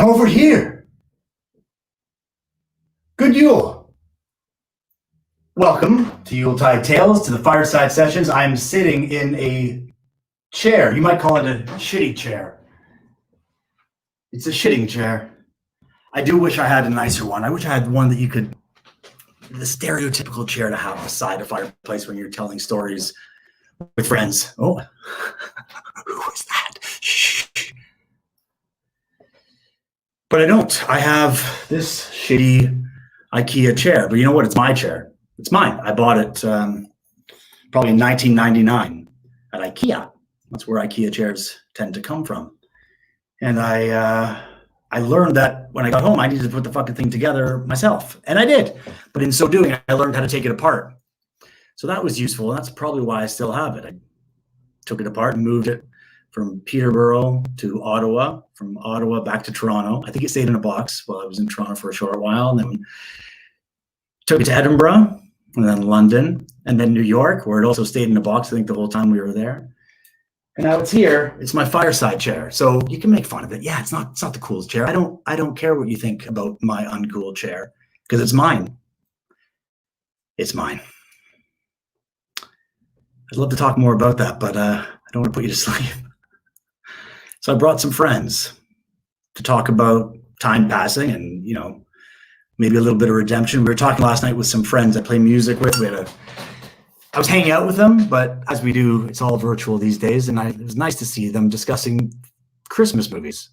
Come over here. Good Yule. Welcome to Yuletide Tales, to the Fireside Sessions. I'm sitting in a chair. You might call it a shitty chair. It's a shitting chair. I do wish I had a nicer one. I wish I had one that you could, the stereotypical chair to have beside a fireplace when you're telling stories with friends. Oh, who was that? Shh. But I don't. I have this shitty IKEA chair. But you know what? It's my chair. It's mine. I bought it probably in 1999 at IKEA. That's where IKEA chairs tend to come from. And I learned that when I got home, I needed to put the fucking thing together myself. And I did. But in so doing, I learned how to take it apart. So that was useful. And that's probably why I still have it. I took it apart and moved it from Peterborough to Ottawa, from Ottawa back to Toronto. I think it stayed in a box while I was in Toronto for a short while. And then took it to Edinburgh, and then London, and then New York, where it also stayed in a box, I think, the whole time we were there. And now it's here. It's my fireside chair. So you can make fun of it. Yeah, it's not the coolest chair. I don't care what you think about my uncool chair, because it's mine. It's mine. I'd love to talk more about that, but I don't want to put you to sleep. So I brought some friends to talk about time passing and, maybe a little bit of redemption. We were talking last night with some friends I play music with. I was hanging out with them, but as we do, it's all virtual these days. And it was nice to see them discussing Christmas movies.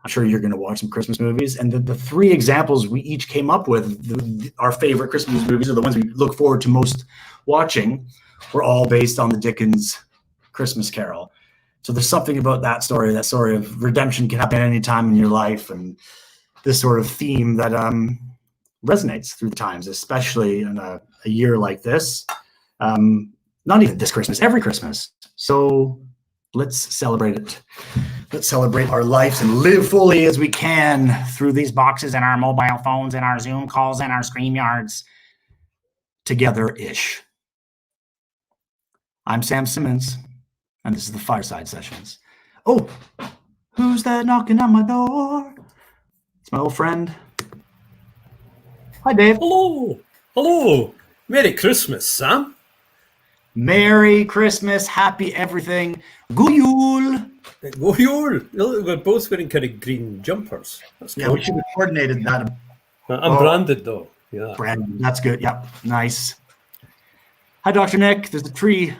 I'm sure you're going to watch some Christmas movies. And the three examples we each came up with, our favorite Christmas movies, are the ones we look forward to most watching, were all based on the Dickens Christmas Carol. So there's something about that story of redemption can happen at any time in your life. And this sort of theme that resonates through the times, especially in a year like this. Not even this Christmas, every Christmas. So let's celebrate it. Let's celebrate our lives and live fully as we can through these boxes and our mobile phones and our Zoom calls and our StreamYards together-ish. I'm Sam Simmons, and this is the Fireside Sessions. Oh, who's that knocking on my door? It's my old friend. Hi, Dave. Hello. Merry Christmas, Sam. Merry Christmas, happy everything. Good Yule. Good Yule. We're both wearing kind of green jumpers. That's Yeah, cool. we should have coordinated that. I'm branded, though. Yeah. Branded. That's good. Yep. Nice. Hi, Dr. Nick. There's a tree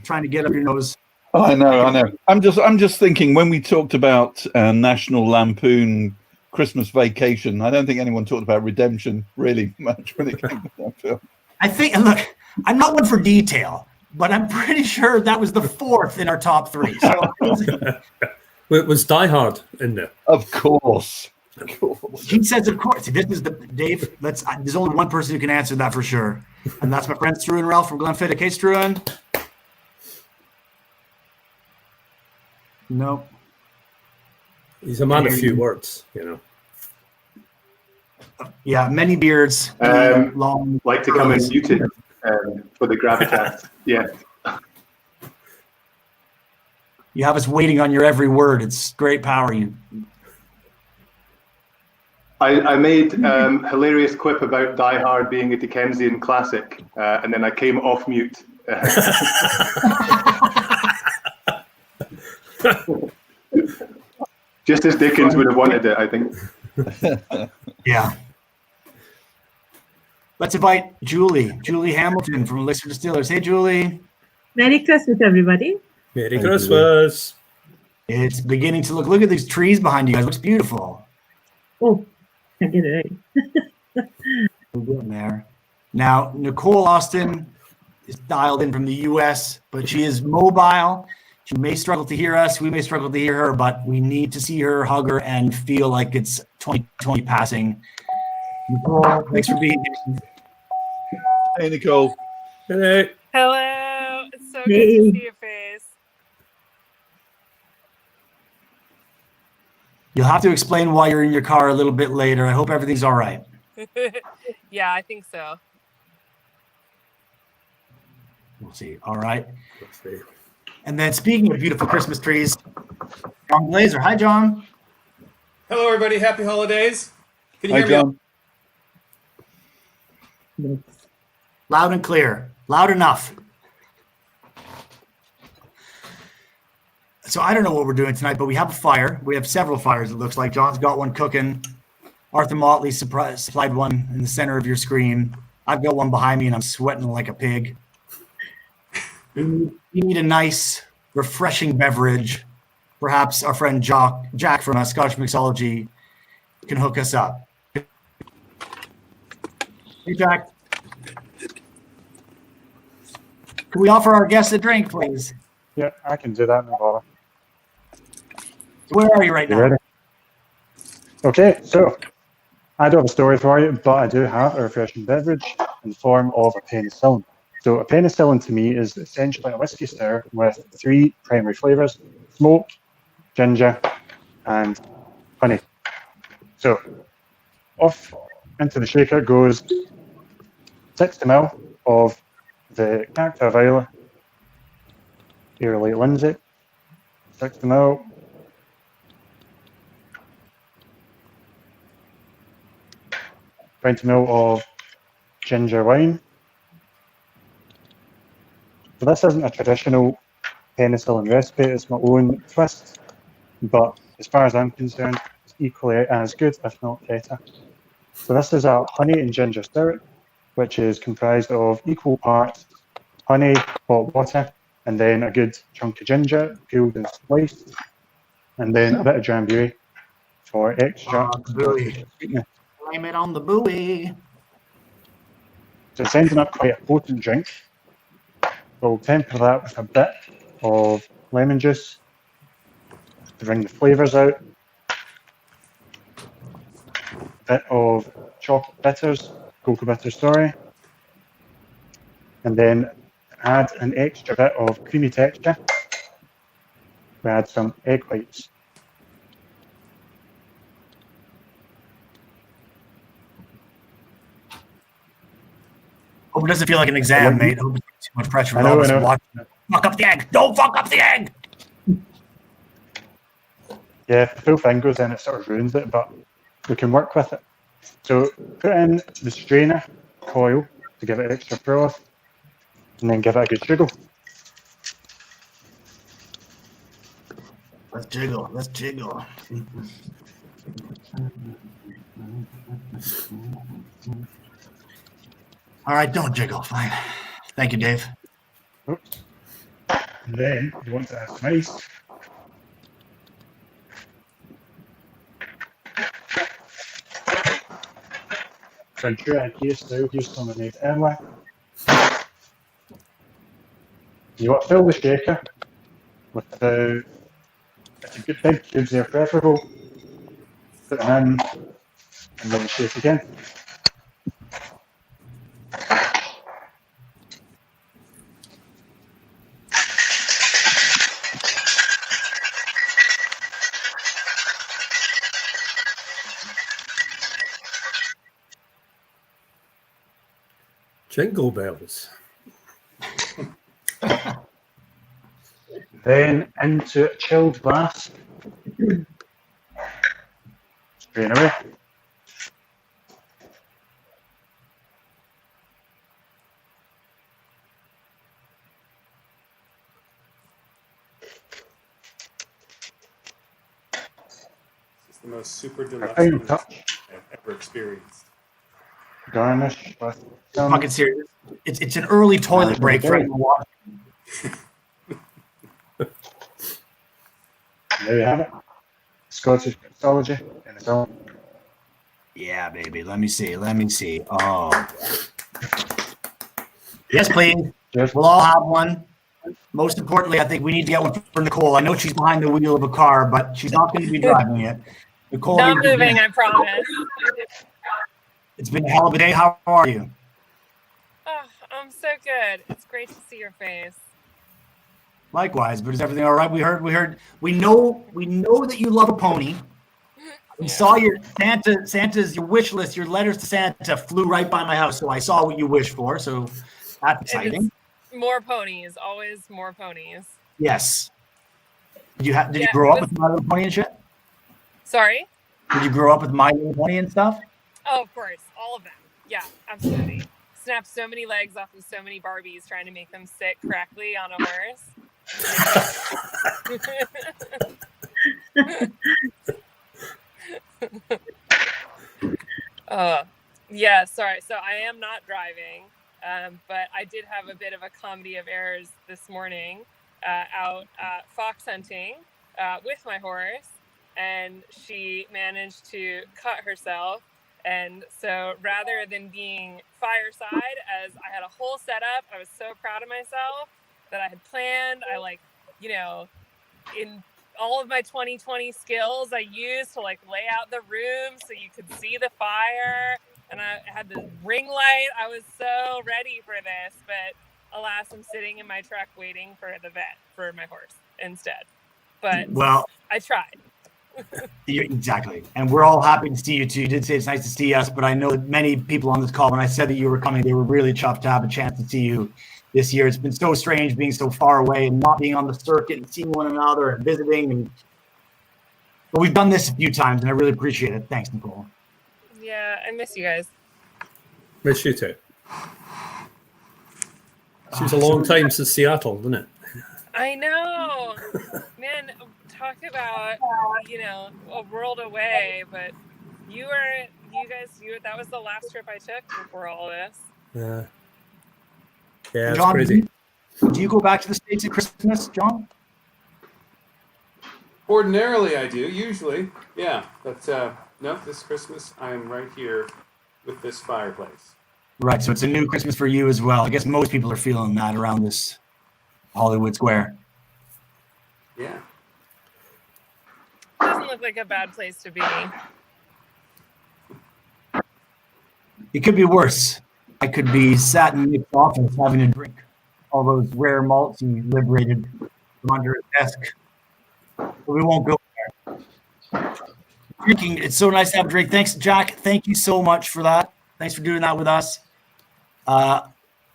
trying to get up your nose. Oh, I know. I'm just thinking, when we talked about National Lampoon Christmas Vacation, I don't think anyone talked about redemption really much when it came to that film. I think, look, I'm not one for detail, but I'm pretty sure that was the fourth in our top three. So It was Die Hard in there. Of course. He says, of course. This is Dave. There's only one person who can answer that for sure, and that's my friend Struan Ralph from Glenfiddich. Hey, Struan. Nope. He's a man of few words, Yeah, many beards. Long. Like to come in muted for the gravitas. Yeah. You have us waiting on your every word. It's great power. I made hilarious quip about Die Hard being a Dickensian classic, and then I came off mute. Just as Dickens would have wanted it, I think. Yeah. Let's invite Julie Hamilton from Elixir Distillers. Hey, Julie. Merry Christmas, everybody. Merry Christmas. It's beginning to look at these trees behind you guys. It looks beautiful. Oh, I get it right. We're getting there. Now, Nicole Austin is dialed in from the US, but she is mobile. She may struggle to hear us. We may struggle to hear her, but we need to see her, hug her, and feel like it's 2020 passing. Nicole, thanks for being here. Hey, Nicole. Hey. Hello. It's so good to see your face. You'll have to explain why you're in your car a little bit later. I hope everything's all right. Yeah, I think so. We'll see. All right. Let's see. And then speaking of beautiful Christmas trees, John Glaser. Hi, John. Hello, everybody. Happy holidays. Can you Hi, hear me? John. Yes. Loud and clear. Loud enough. So I don't know what we're doing tonight, but we have a fire. We have several fires, it looks like. John's got one cooking. Arthur Motley supplied one in the center of your screen. I've got one behind me, and I'm sweating like a pig. You need a nice, refreshing beverage. Perhaps our friend Jack from Scottish Mixology can hook us up. Hey, Jack. Can we offer our guests a drink, please? Yeah, I can do that, no bother. Where are you right You now? ready? Okay, so I don't have a story for you, but I do have a refreshing beverage in the form of a penicillin. So a penicillin to me is essentially a whiskey stir with 3 primary flavours: smoke, ginger, and honey. So off into the shaker goes 60 ml of the character of Islay, Eerily Lindsay, 60 ml. 20 ml of ginger wine. So this isn't a traditional penicillin recipe, it's my own twist, but as far as I'm concerned, it's equally as good, if not better. So this is a honey and ginger stirrup, which is comprised of equal parts honey, hot water, and then a good chunk of ginger, peeled and sliced, and then a bit of drambuie for extra Buoy. sweetness. Blame it on the buoy. So it's ending up quite a potent drink. We'll temper that with a bit of lemon juice to bring the flavours out. A bit of chocolate bitters, cocoa bitters, sorry. And then add an extra bit of creamy texture. We add some egg whites. Hope it doesn't feel like an exam, mate. Hope it's too much pressure for all of us watching it. Fuck up the egg. Don't fuck up the egg. Yeah, if the full thing goes in, it sort of ruins it, but we can work with it. So put in the strainer coil to give it extra froth, and then give it a good jiggle. Let's jiggle. Let's jiggle. All right, don't jiggle. Fine. Thank you, Dave. Oops. And then you want to add some ice. So in true IKEA style, here's some I made earlier. You want to fill the shaker with about, if you've got big cubes, they're preferable. Put them in and then shake again. Jingle bells. Then into a chilled glass. Strain away. It's the most super deluxe Final booze touch. I've ever experienced. Garnish with Fucking serious. It's an early toilet break for anyone watching. There you have it. Scottish mixology in its own. Yeah, baby. Let me see. Let me see. Oh. Yes, please. Cheers. We'll all have one. Most importantly, I think we need to get one for Nicole. I know she's behind the wheel of a car, but she's not going to be driving it. Nicole, Not needs to be- moving, I promise. It's been a hell of a day. How are you? Oh, I'm so good. It's great to see your face. Likewise, but is everything all right? We know that you love a pony. We saw your Santa's your wish list, your letters to Santa flew right by my house, so I saw what you wished for. So that's exciting. More ponies, always more ponies. Yes. Did you grow up with My Little Pony and shit? Sorry? Did you grow up with My Little Pony and stuff? Oh, of course, all of them. Yeah, absolutely. Snapped so many legs off of so many Barbies trying to make them sit correctly on a horse. Yeah, sorry. So I am not driving, but I did have a bit of a comedy of errors this morning out fox hunting with my horse, and she managed to cut herself. And so rather than being fireside, as I had a whole setup, I was so proud of myself that I had planned. I in all of my 2020 skills I used to lay out the room so you could see the fire, and I had the ring light. I was so ready for this, but alas, I'm sitting in my truck waiting for the vet for my horse instead. But Well, I tried. Exactly. And we're all happy to see you too. You did say it's nice to see us, but I know that many people on this call, when I said that you were coming, they were really chuffed to have a chance to see you this year. It's been so strange being so far away and not being on the circuit and seeing one another and visiting. But we've done this a few times, and I really appreciate it. Thanks, Nicole. Yeah, I miss you guys. Miss you too. Seems a long time since Seattle, doesn't it? I know. Man, talk about, a world away, but that was the last trip I took before all this. Yeah. Yeah, it's John, crazy. Do you go back to the States at Christmas, John? Ordinarily, I do. Usually, yeah. But no, this Christmas I am right here with this fireplace. Right. So it's a new Christmas for you as well. I guess most people are feeling that around this Hollywood Square. Yeah. Doesn't look like a bad place to be. It could be worse. I could be sat in Nick's office having a drink all those rare malts he liberated from under his desk. But we won't go there. Drinking, it's so nice to have a drink. Thanks, Jack. Thank you so much for that. Thanks for doing that with us.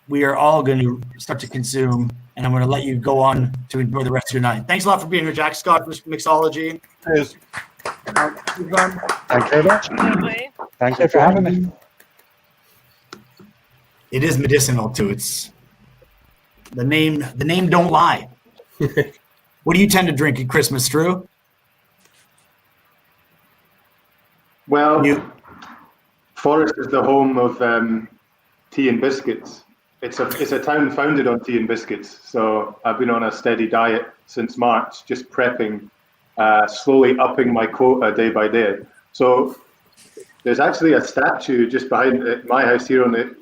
We are all going to start to consume, and I'm going to let you go on to enjoy the rest of your night. Thanks a lot for being here, Jack. Scott for Mixology. Cheers. Thank you very much. Anyway, Thank you for having me. It is medicinal too. It's the name don't lie. What do you tend to drink at Christmas, Drew? Well, Forest is the home of tea and biscuits. It's a town founded on tea and biscuits. So I've been on a steady diet since March, just prepping, slowly upping my quota day by day. So there's actually a statue just behind my house here on the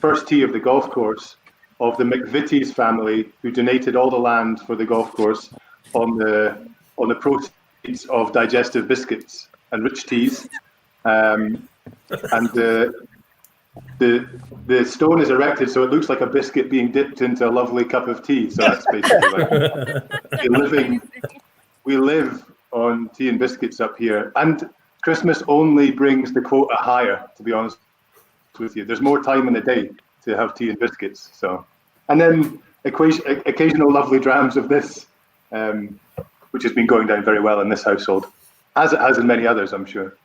first tee of the golf course of the McVitie's family, who donated all the land for the golf course on the proceeds of digestive biscuits and rich teas. And the stone is erected so it looks like a biscuit being dipped into a lovely cup of tea. So that's basically we live on tea and biscuits up here. And Christmas only brings the quota higher, to be honest with you. There's more time in the day to have tea and biscuits. So, and then occasional lovely drams of this, which has been going down very well in this household, as it has in many others, I'm sure.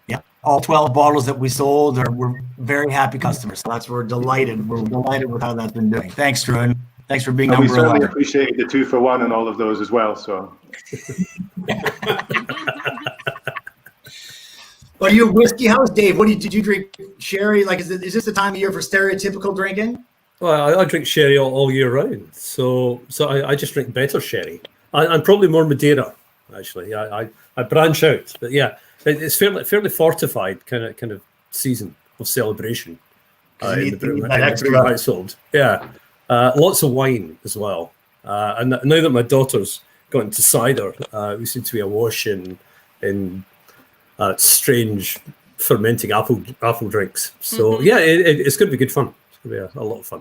Yeah, all 12 bottles that we sold we're very happy customers. So we're delighted. We're delighted with how that's been doing. Thanks, Struan. Thanks for being we number certainly 11. appreciate the 2-for-1 and all of those as well. So. Are you a whiskey house, Dave? Did you drink sherry? Like, is this the time of year for stereotypical drinking? Well, I drink sherry all year round, so I just drink better sherry. I'm probably more Madeira, actually. I branch out, but yeah, it's fairly fortified kind of season of celebration in the Broom household. Yeah, lots of wine as well. And now that my daughter's got into cider, we seem to be awash in strange fermenting apple drinks. So yeah, it's going to be good fun. It's going to be a lot of fun.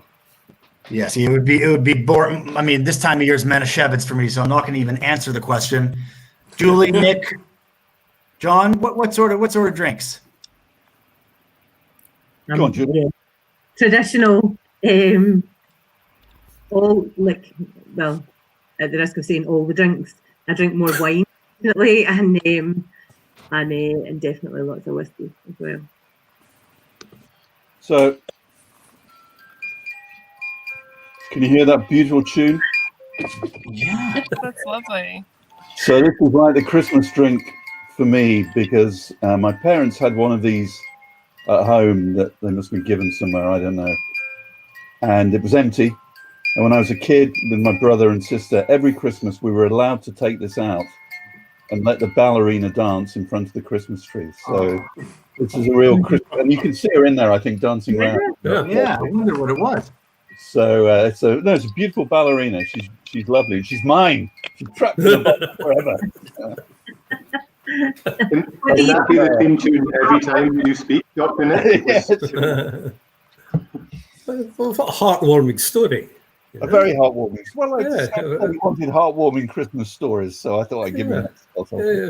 Yeah, see, it would be boring. I mean, this time of year is Manischewitz for me, so I'm not going to even answer the question. Julie, Nick, John, what sort of drinks? Go on, Julie. Traditional, all at the risk of saying all the drinks, I drink more wine definitely, and and definitely lots of whiskey as well. So, can you hear that beautiful tune? Yeah. That's lovely. So this was like the Christmas drink for me because my parents had one of these at home that they must have been given somewhere, I don't know. And it was empty. And when I was a kid with my brother and sister, every Christmas we were allowed to take this out and let the ballerina dance in front of the Christmas tree. So this is a real Christmas, and you can see her in there, I think, dancing around. Yeah, I wonder what it was. So it's a beautiful ballerina. She's lovely. She's mine. She's trapped in a box forever. Can that be the theme tune every time you speak, Dr. Nick? Yes. What a heartwarming story. A very heartwarming. Well, I Yeah. wanted heartwarming Christmas stories, so I thought I'd give them that.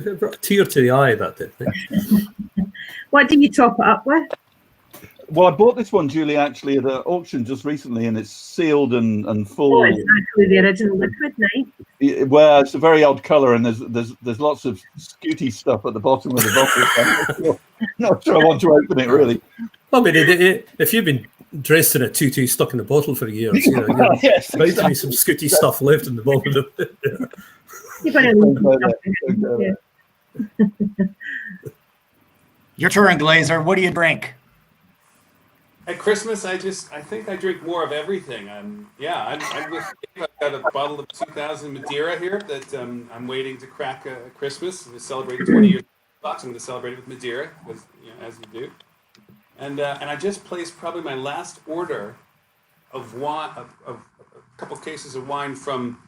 It brought a tear to the eye, that did. What do you top it up with? Well, I bought this one, Julie, actually at an auction just recently, and it's sealed and full. Oh, it's actually the original liquid, night. Well, it's a very odd colour, and there's lots of scooty stuff at the bottom of the bottle. Not sure I want to open it, really. I mean, if you've been dressed in a tutu stuck in the bottle for years, you know, Yes, might be some scooty stuff left in the bottom of it. You're going to leave them. Your turn, Glaser. What do you drink? At Christmas, I think I drink more of everything. I'm with Dave. I've got a bottle of 2000 Madeira here that I'm waiting to crack at Christmas. We celebrate 20 years of Fox. I'm going to celebrate it with Madeira, as you do. And I just placed probably my last order of wine, of a couple of cases of wine from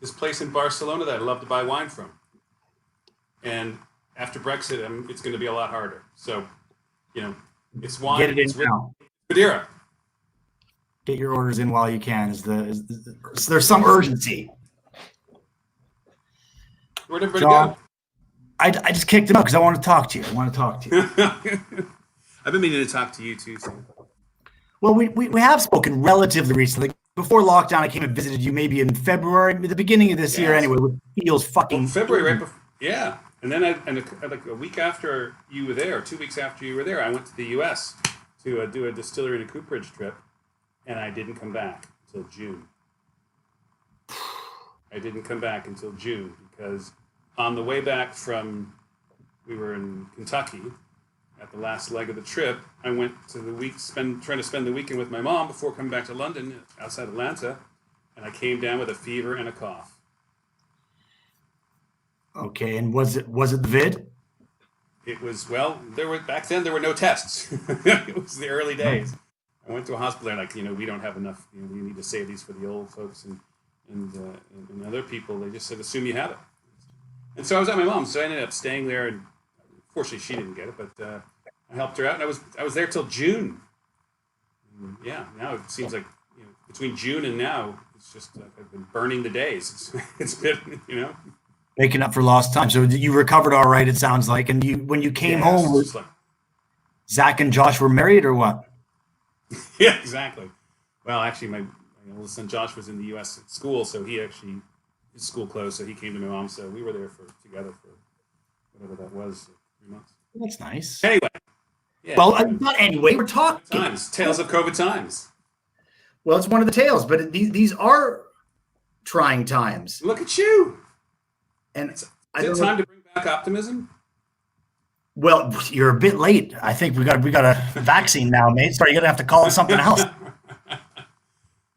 this place in Barcelona that I love to buy wine from. And after Brexit, it's going to be a lot harder. So, it's wine. Get it in now. Madeira. Get your orders in while you can. There's some urgency. Where'd everybody John, go? I just kicked him out because I want to talk to you. I've been meaning to talk to you too. So. Well, we have spoken relatively recently. Before lockdown, I came and visited you maybe in February, the beginning of this year anyway, which feels fucking... February, right before, yeah. And then like a week after you were there, 2 weeks after you were there, I went to the U.S. to do a distillery and a cooperage trip, and I didn't come back until June. I didn't come back until June because on the way back we were in Kentucky, at the last leg of the trip, I went to trying to spend the weekend with my mom before coming back to London, outside Atlanta, and I came down with a fever and a cough. Okay, and was it the vid? It was, back then there were no tests. It was the early days. I went to a hospital and we don't have enough, we need to save these for the old folks and other people. They just said, assume you have it. And so I was at my mom's, so I ended up staying there, and fortunately she didn't get it, but I helped her out, and I was there till June. And now it seems like between June and now, it's just I've been burning the days. It's been Making up for lost time. So you recovered all right, it sounds like. And when you came home, Zach and Josh were married or what? Yeah, exactly. Well, actually, my oldest son Josh was in the U.S. at school, so his school closed, so he came to my mom. So we were there together for whatever that was, 3 months. That's nice. Anyway. Yeah, well, not anyway. We're talking tales of COVID times. Well, it's one of the tales, but these are trying times. Look at you. And is it time to bring back optimism? Well, you're a bit late. I think we got a vaccine now, mate. Sorry, you're gonna have to call it something else.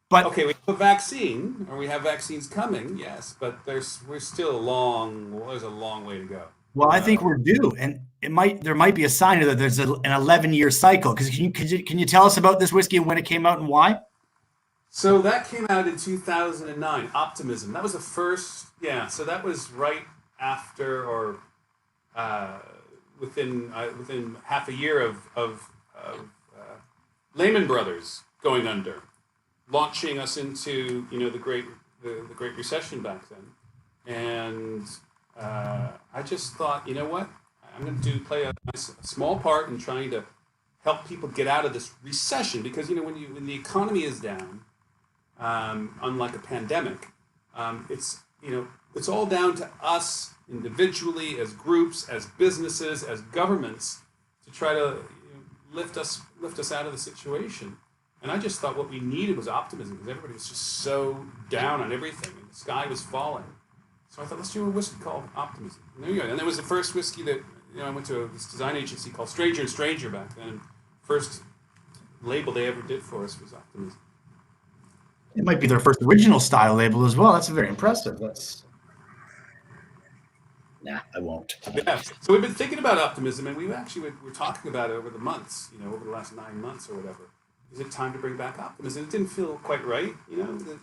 But okay, we have a vaccine, or we have vaccines coming, yes, but there's a long way to go. Well, I think we're due, and there might be a sign that there's an 11-year cycle. Because can you tell us about this whiskey and when it came out and why? So that came out in 2009. Optimism. That was the first. Yeah. So that was right after, or within half a year of Lehman Brothers going under, launching us into the Great Recession back then, and I just thought, you know what, I'm going to play a small part in trying to help people get out of this recession, because when the economy is down, unlike a pandemic, it's it's all down to us individually, as groups, as businesses, as governments, to try to lift us out of the situation. And I just thought what we needed was optimism, because everybody was just so down on everything, and the sky was falling. So I thought, let's do a whiskey called Optimism. And there you go. And there was the first whiskey that, I went to this design agency called Stranger and Stranger back then. And first label they ever did for us was Optimism. It might be their first original style label as well. That's very impressive. Nah, I won't. Yeah. So we've been thinking about optimism, and we're talking about it over the months, over the last 9 months or whatever. Is it time to bring back optimism? It didn't feel quite right.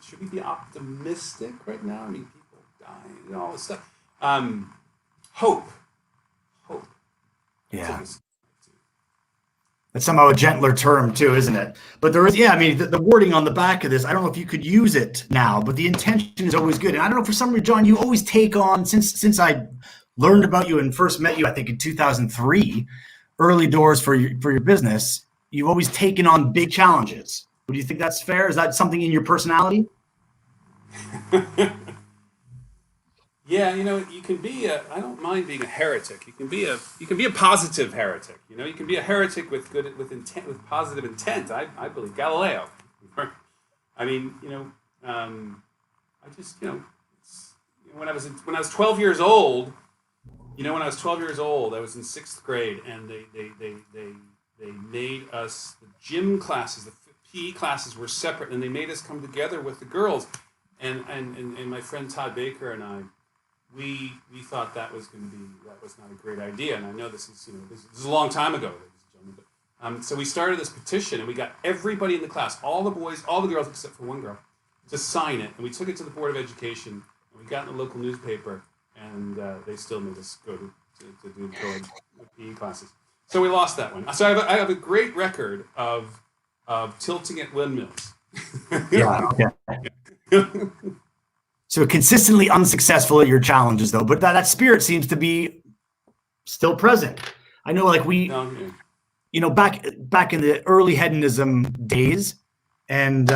Should we be optimistic right now? I mean, people dying, all this stuff. Hope. Yeah. That's somehow a gentler term too, isn't it? But there is, the wording on the back of this, I don't know if you could use it now, but the intention is always good. And I don't know, for some reason, John, you always take on, since I learned about you and first met you, I think in 2003, early doors for your business, you've always taken on big challenges. Would you think that's fair? Is that something in your personality? Yeah, you can be I don't mind being a heretic. You can be a positive heretic. You can be a heretic with positive intent. I believe Galileo. I mean, I just, when I was 12 years old, I was in 6th grade, and they made us, the gym classes, the PE classes were separate, and they made us come together with the girls, and my friend Todd Baker and I, we thought that was not a great idea. And I know this is a long time ago, ladies and gentlemen. But, so we started this petition, and we got everybody in the class, all the boys, all the girls except for one girl, to sign it. And we took it to the Board of Education, and we got in the local newspaper, and they still made us go to do the PE classes. So we lost that one. So I have a great record of tilting at windmills. Yeah. So consistently unsuccessful at your challenges, though, but that spirit seems to be still present. I know, like back in the early hedonism days, and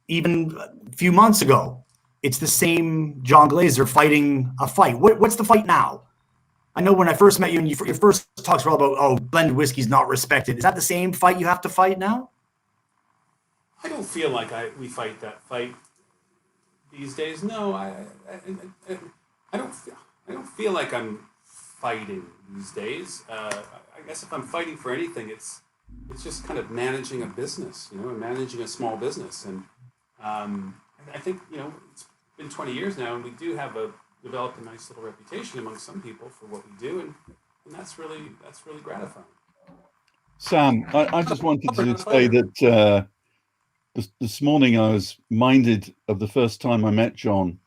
even a few months ago, it's the same John Glaser fighting a fight. What's the fight now? I know when I first met you, and your first talks were all about, blended whiskey's not respected. Is that the same fight you have to fight now? I don't feel like we fight that fight these days. No, I don't feel like I'm fighting these days. I guess if I'm fighting for anything, it's just kind of managing a business, and managing a small business. And I think it's been 20 years now, and we do have developed a nice little reputation among some people for what we do, and that's really gratifying. Sam, I just wanted to say that this morning I was minded of the first time I met John.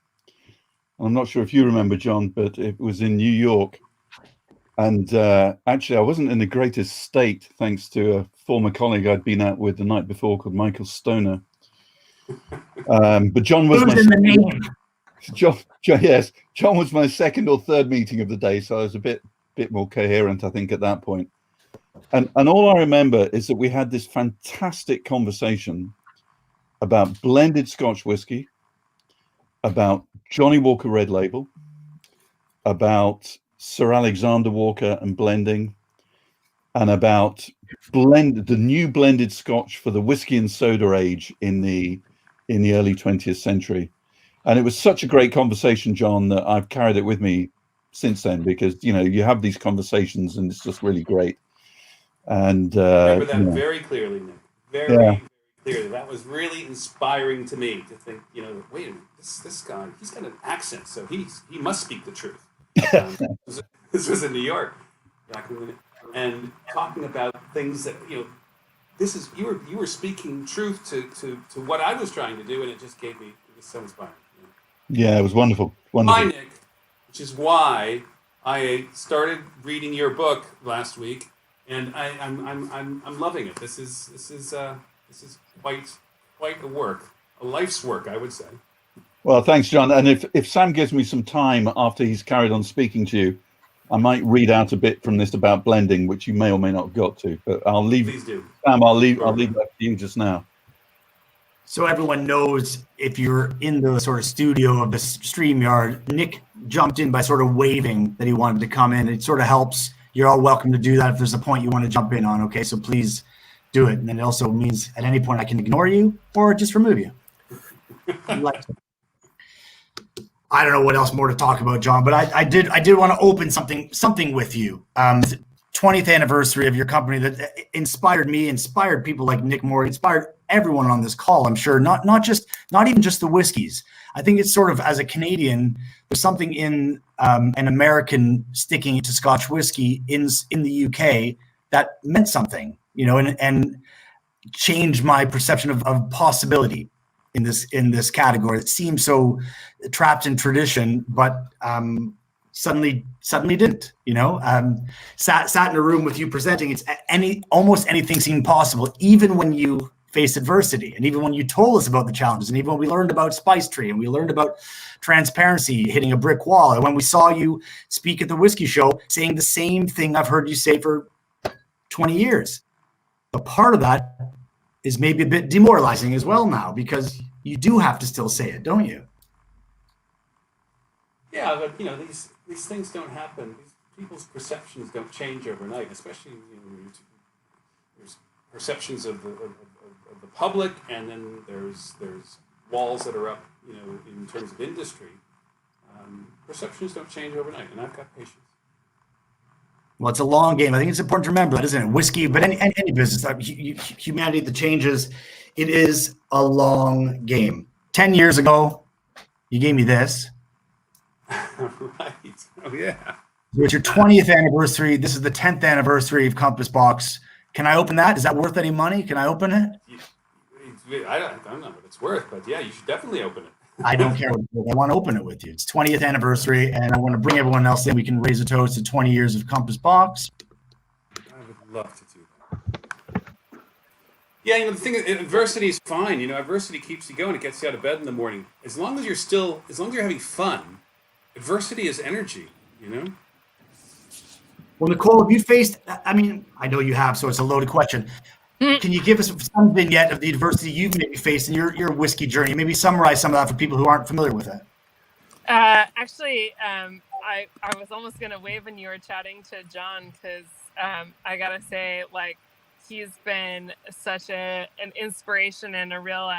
I'm not sure if you remember, John, but it was in New York. And actually, I wasn't in the greatest state, thanks to a former colleague I'd been out with the night before called Michael Stoner. But John was John was my second or third meeting of the day, so I was a bit more coherent, I think, at that point. And all I remember is that we had this fantastic conversation about blended Scotch whiskey, about Johnny Walker Red Label, about Sir Alexander Walker and blending, and about the new blended Scotch for the whiskey and soda age in the early 20th century. And it was such a great conversation, John, that I've carried it with me since then, because you have these conversations and it's just really great. And I remember that very clearly, Nick. Very clearly. That was really inspiring to me to think, wait a minute, this guy, he's got an accent, so he must speak the truth. This was in New York, and talking about things that you were speaking truth to what I was trying to do, and it was so inspiring. Yeah, it was wonderful. Hi, Nick, which is why I started reading your book last week, and I'm loving it. This is quite a work, a life's work, I would say. Well, thanks, John. And if Sam gives me some time after he's carried on speaking to you, I might read out a bit from this about blending, which you may or may not have got to. But I'll leave. Please do. Sam, I'll leave that to you just now. So everyone knows, if you're in the sort of studio of the StreamYard, Nick jumped in by sort of waving that he wanted to come in. It sort of helps. You're all welcome to do that if there's a point you want to jump in on. Okay, so please do it. And then it also means at any point I can ignore you or just remove you. I don't know what else more to talk about, John, but I did want to open something with you. 20th anniversary of your company that inspired me, inspired people like Nick Moore, inspired everyone on this call. I'm sure not even just the whiskeys. I think it's sort of, as a Canadian, there's something in an American sticking to Scotch whiskey in the UK that meant something, and changed my perception of possibility in this category. It seems so trapped in tradition, but suddenly didn't. Sat in a room with you presenting. It's almost anything seemed possible, even when you faced adversity, and even when you told us about the challenges, and even when we learned about Spice Tree, and we learned about transparency hitting a brick wall, and when we saw you speak at the whiskey show saying the same thing I've heard you say for 20 years. But part of that is maybe a bit demoralizing as well now, because you do have to still say it, don't you? Yeah, but these things don't happen. People's perceptions don't change overnight, especially there's perceptions of the public, and then there's walls that are up, in terms of industry. Perceptions don't change overnight, and I've got patience. Well, it's a long game. I think it's important to remember that, isn't it? Whiskey, but any business, humanity, the changes, it is a long game. 10 years ago, you gave me this. Right. Oh, yeah. It's your 20th anniversary. This is the 10th anniversary of Compass Box. Can I open that? Is that worth any money? Can I open it? I don't know what it's worth, but yeah, you should definitely open it. I don't care. I want to open it with you. It's 20th anniversary, and I want to bring everyone else in. We can raise a toast to 20 years of Compass Box. I would love to do that. Yeah, the thing is, adversity is fine. Adversity keeps you going. It gets you out of bed in the morning. As long as you're having fun, adversity is energy, Well, Nicole, have you faced, I know you have, so it's a loaded question. Can you give us some vignette of the adversity you've maybe faced in your whiskey journey? Maybe summarize some of that for people who aren't familiar with it. Actually, I was almost going to wave when you were chatting to John, because I got to say, he's been such an inspiration and a real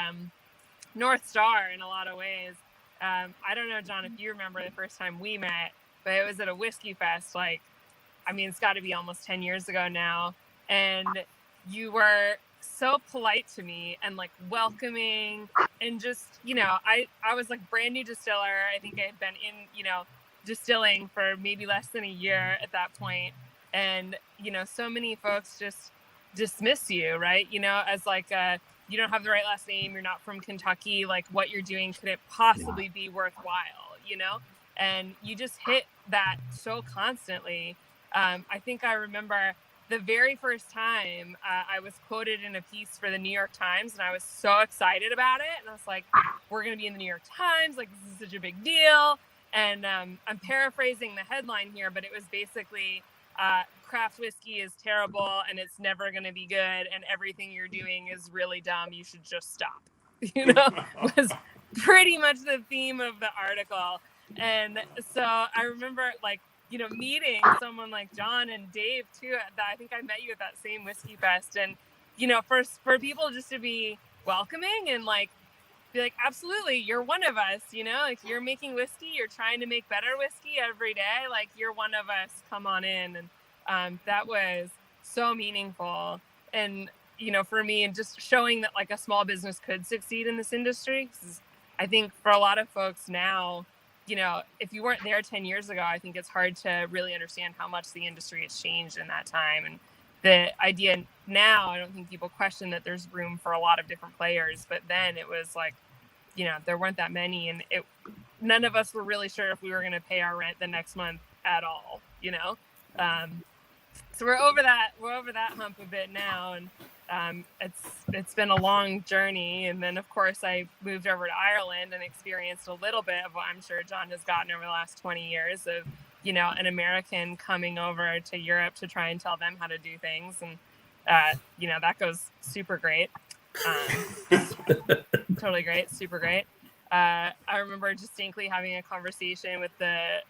North Star in a lot of ways. I don't know, John, if you remember the first time we met, but it was at a whiskey fest. It's got to be almost 10 years ago now. And you were so polite to me and welcoming, and just, I was brand new distiller. I think I had been in, distilling for maybe less than a year at that point. And, so many folks just dismiss you, right? As you don't have the right last name. You're not from Kentucky. What you're doing couldn't possibly be worthwhile, and you just hit that so constantly. I think I remember the very first time I was quoted in a piece for the New York Times, and I was so excited about it. And I was like, we're going to be in the New York Times. This is such a big deal. And I'm paraphrasing the headline here, but it was basically craft whiskey is terrible and it's never going to be good, and everything you're doing is really dumb. You should just stop. Was pretty much the theme of the article. And so I remember meeting someone like John and Dave too. That I think I met you at that same whiskey fest, and for people just to be welcoming and be like, absolutely, you're one of us. You're making whiskey, you're trying to make better whiskey every day. You're one of us. Come on in, and that was so meaningful. And for me, and just showing that a small business could succeed in this industry. I think for a lot of folks now, if you weren't there 10 years ago, I think it's hard to really understand how much the industry has changed in that time. And the idea now, I don't think people question that there's room for a lot of different players, but then it was there weren't that many, and none of us were really sure if we were going to pay our rent the next month at all, so we're over that hump a bit now. And it's been a long journey. And then of course I moved over to Ireland and experienced a little bit of what I'm sure John has gotten over the last 20 years of, an American coming over to Europe to try and tell them how to do things. And, that goes super great. Totally great, super great. I remember distinctly having a conversation with the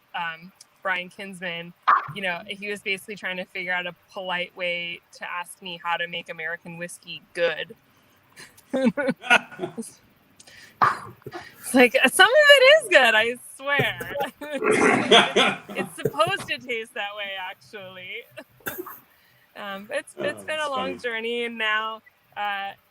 Brian Kinsman. You know, he was basically trying to figure out a polite way to ask me how to make American whiskey good. It's like, some of it is good, I swear. It's supposed to taste that way, actually. It's been a long journey, and now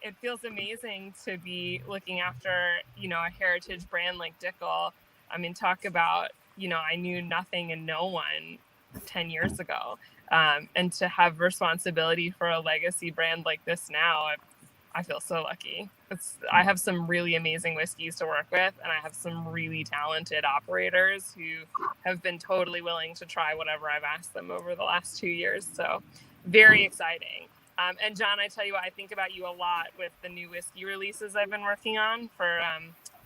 it feels amazing to be looking after, you know, a heritage brand like Dickel. I mean, talk about, you know, I knew nothing and no one 10 years ago. And to have responsibility for a legacy brand like this now, I feel so lucky. I have some really amazing whiskeys to work with, and I have some really talented operators who have been totally willing to try whatever I've asked them over the last 2 years. So very exciting. And John, I tell you what, I think about you a lot with the new whiskey releases I've been working on for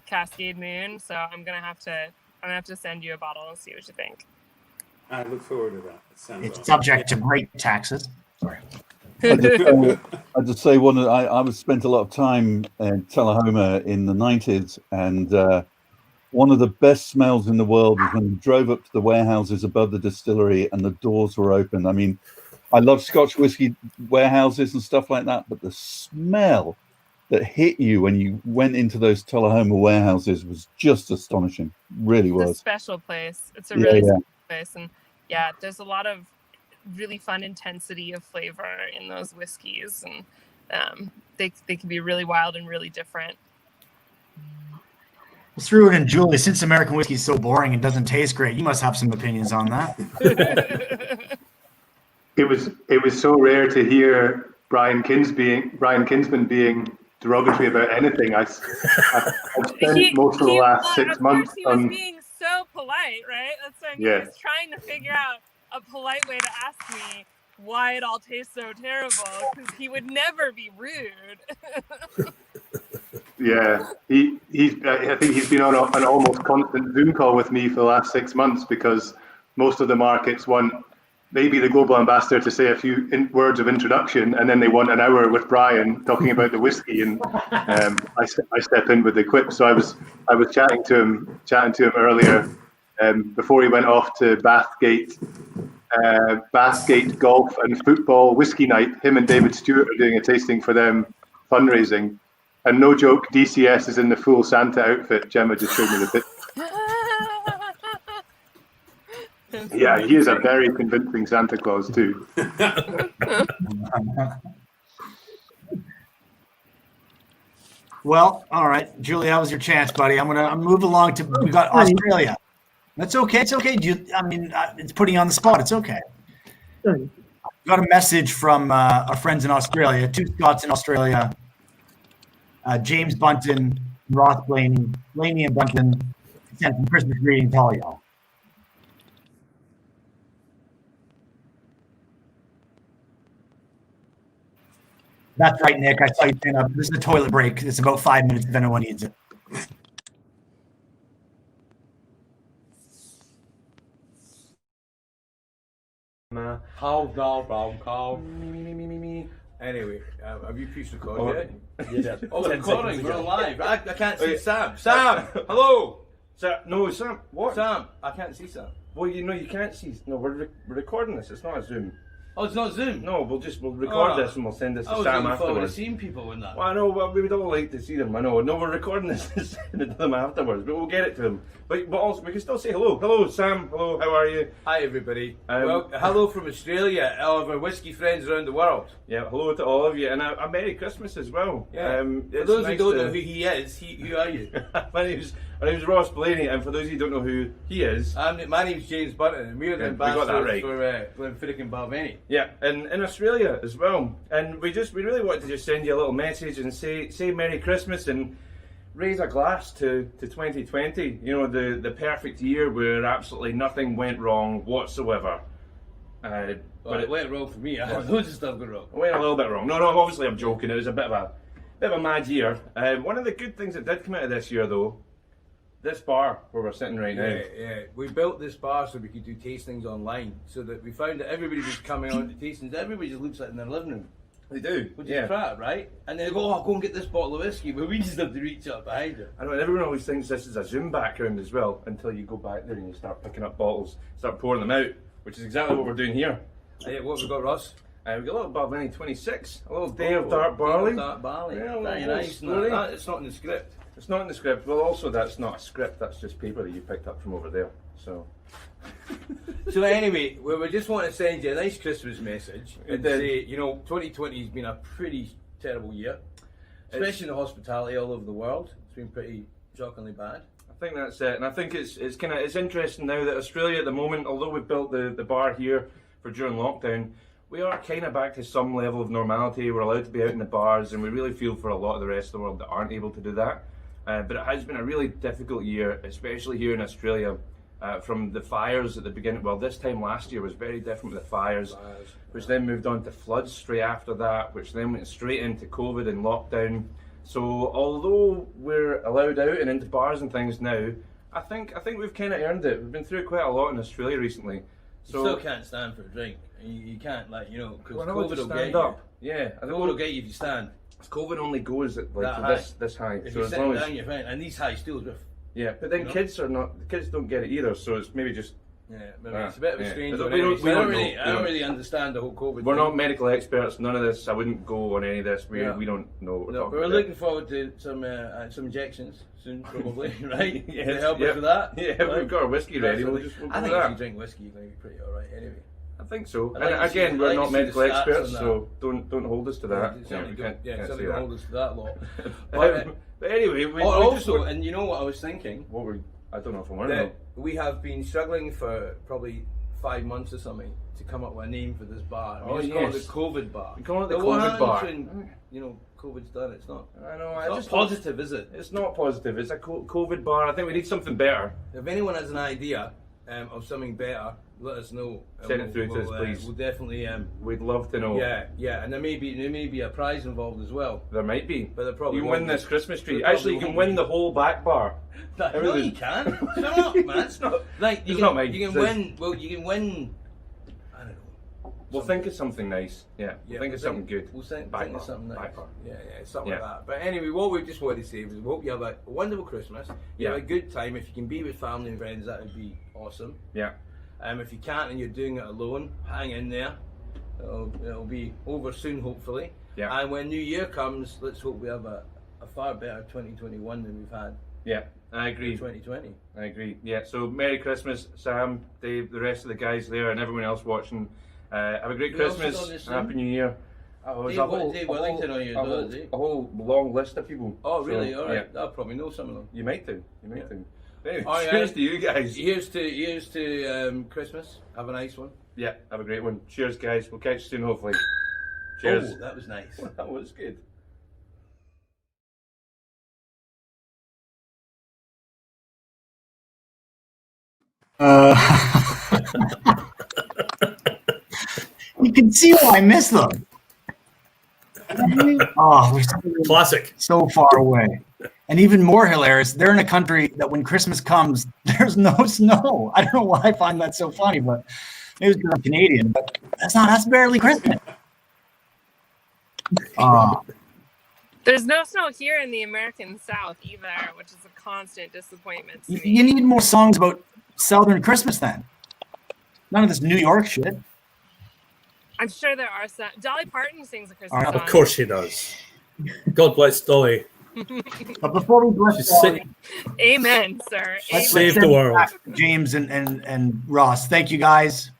Cascade Moon. So I'm gonna have to send you a bottle and see what you think. I look forward to that. It sounds It's awesome. subject to great taxes. Sorry. I just say I was spent a lot of time in Tullahoma in the 90s, and one of the best smells in the world was when you drove up to the warehouses above the distillery and the doors were open. I mean, I love Scotch whiskey warehouses and stuff like that, but the smell that hit you when you went into those Tullahoma warehouses was just astonishing. Really was. It's a special place. It's a really special place, and yeah, there's a lot of really fun intensity of flavor in those whiskeys, and they can be really wild and really different. Well, Struan and Julie, since American whiskey is so boring and doesn't taste great, you must have some opinions on that. It was so rare to hear Brian Kinsman being derogatory about anything. I've spent most of the last 6 months he was being so polite, right? That's what I mean. He was trying to figure out a polite way to ask me why it all tastes so terrible, because he would never be rude. Yeah, I think he's been on an almost constant Zoom call with me for the last 6 months, because most of the markets want maybe the global ambassador to say a few words of introduction, and then they want an hour with Brian talking about the whiskey, and I step in with the quip. So I was chatting to him earlier before he went off to Bathgate Golf and Football Whiskey Night. Him and David Stewart are doing a tasting for them, fundraising, and no joke, DCS is in the full Santa outfit. Gemma just showed me the picture. Yeah, he is a very convincing Santa Claus too. Well, all right, Julie, that was your chance, buddy. I'm gonna move along to. We got Australia. That's okay. It's okay. It's putting you on the spot. It's okay. Sorry. Got a message from our friends in Australia, 2 Scots in Australia, James Buntin, Ross Blainey and Buntin, sent some Christmas greetings to all y'all. That's right, Nick. I saw you stand up. This is a toilet break. It's about 5 minutes if anyone needs it. Call. Me. Anyway, have you pressed record yet? Yeah. Oh, recording. We're live. I can't see Sam. Sam, hello. No, Sam. What? Sam, I can't see Sam. Well, you can't see. No, we're recording this. It's not a Zoom. Oh, it's not Zoom. No, we'll record this and we'll send this to Sam afterwards. Seeing people in that. Well, I know. Well, we would all like to see them. I know. No, we're recording this and sending it to them afterwards, but we'll get it to them. But also, we can still say hello. Hello, Sam. Hello. How are you? Hi, everybody. Well, hello from Australia. All of our whiskey friends around the world. Yeah. Hello to all of you, and a Merry Christmas as well. Yeah. For those who don't know who he is, who are you? My name's Ross Blainey, and for those who don't know who he is, my name's James Buntin, and we're the ambassadors for Glenfiddich and Balvenie. Yeah, and in Australia as well. And we really wanted to just send you a little message and say Merry Christmas and raise a glass to 2020. You know, the perfect year where absolutely nothing went wrong whatsoever. But it went wrong for me. I had loads of stuff go wrong. It went a little bit wrong. No, obviously I'm joking. It was a bit of a mad year. One of the good things that did come out of this year, though, this bar where we're sitting right now. Yeah. We built this bar so we could do tastings online, so that we found that everybody was coming on to tastings. Everybody just looks like in their living room. They do, which Yeah. is crap, right? And they go, oh, go and get this bottle of whiskey, but we just have to reach up behind it. I know, and everyone always thinks this is a Zoom background as well until you go back there and you start picking up bottles, start pouring them out, which is exactly what we're doing here. Hey, what have we got, Ross? We've got a little Blainey 26, a little day of dark barley. Dark barley. Yeah, Very little nice. story. It's not in the script. It's not in the script. Well, also that's not a script. That's just paper that you picked up from over there. So. So anyway, we just want to send you a nice Christmas message and did. say, 2020 has been a pretty terrible year, especially in the hospitality all over the world. It's been pretty shockingly bad. I think that's it, and I think it's interesting now that Australia at the moment, although we've built the bar here for during lockdown, we are kind of back to some level of normality. We're allowed to be out in the bars, and we really feel for a lot of the rest of the world that aren't able to do that. But it has been a really difficult year, especially here in Australia. From the fires at the beginning, well, this time last year was very different with the fires, which then moved on to floods straight after that, which then went straight into COVID and lockdown. So although we're allowed out and into bars and things now, I think we've kind of earned it. We've been through quite a lot in Australia recently. So You still can't stand for a drink. You can't, because we're not allowed COVID to will get stand you. up. Yeah, I COVID will get you if you stand. COVID only goes at That to high. this high. If So you're as sitting long as down, you're fine. And these high still with. yeah, but then You know? the kids don't get it either. So it's maybe just Yeah, maybe it's a bit of a yeah. strange We one. don't- Anyway. we So I don't don't know. really, We I don't don't. really understand the whole COVID we're thing. not medical experts. None of this. I wouldn't go on any of this. We Yeah. we don't know what we're No, talking but we're about. looking forward to some injections soon, probably, right? Yes, To help yep. us with that. Yeah, right? we've got our whiskey ready. We'll Absolutely. just we'll I go think with if you that. drink whiskey, you're going to be pretty all right anyway. I think so. I'd like And to see- again, I'd we're like not to see the medical stats experts, on that. so don't hold us to that. Certainly we don't- can't certainly say don't that. hold us to that lot. But anyway, we Also, and you know what I was thinking? I don't know if I want to That know. we have been struggling for probably 5 months or something to come up with a name for this bar. I mean, it's called the COVID bar. We call it the But what COVID bar. happens when, COVID's done? It's not. I know. It's not positive, is it? It's not positive. It's a COVID bar. I think we need something better. If anyone has an idea of something better, let us know. Send it through to us, please. We'll definitely. We'd love to know. Yeah, and there may be a prize involved as well. There might be. But there probably You can won't win be. this Christmas tree. There Actually, you probably can won't win be. the whole back bar. No, Everything. you can't. Shut up, man. It's not. Like It's you not can, mine. you can It's- win. Well, you can win. I don't know. We'll think of something nice. Yeah. We'll think of something good. We'll think Back of bar. something nice. Back bar. Yeah, something Yeah. like that. But anyway, what we just wanted to say was we hope you have a wonderful Christmas. You have a good time. If you can be with family and friends, that would be awesome. Yeah. If you can't and you're doing it alone, hang in there. It'll be over soon, hopefully. Yeah. And when New Year comes, let's hope we have a far better 2021 than we've had Yeah. I in agree. 2020. I agree. Yeah. So Merry Christmas, Sam, Dave, the rest of the guys there, and everyone else watching. Have a great Who else is Christmas. on this Happy thing? New Year. Oh, there's Dave Wellington on your door, is he? a whole long list of people. Oh, really? So, All right. yeah. I'll probably know some of them. You might do. You might do. Anyway, All right, cheers to you guys. Here's to Christmas. Have a nice one. Yeah, have a great one. Cheers, guys. We'll catch you soon, hopefully. Cheers. Oh, that was nice. That was good. You can see why I miss them. Oh, we're Classic. so far away. And even more hilarious, they're in a country that when Christmas comes, there's no snow. I don't know why I find that so funny, but maybe it's because I'm Canadian, but that's barely Christmas. There's no snow here in the American South either, which is a constant disappointment to me. You need more songs about Southern Christmas then. None of this New York shit. I'm sure there are some. Dolly Parton sings a Christmas Of song. Of course she does. God bless Dolly. But before we bless She's Dolly, Amen, sir. let's Amen. Save send the it world. back to James and Ross. Thank you guys.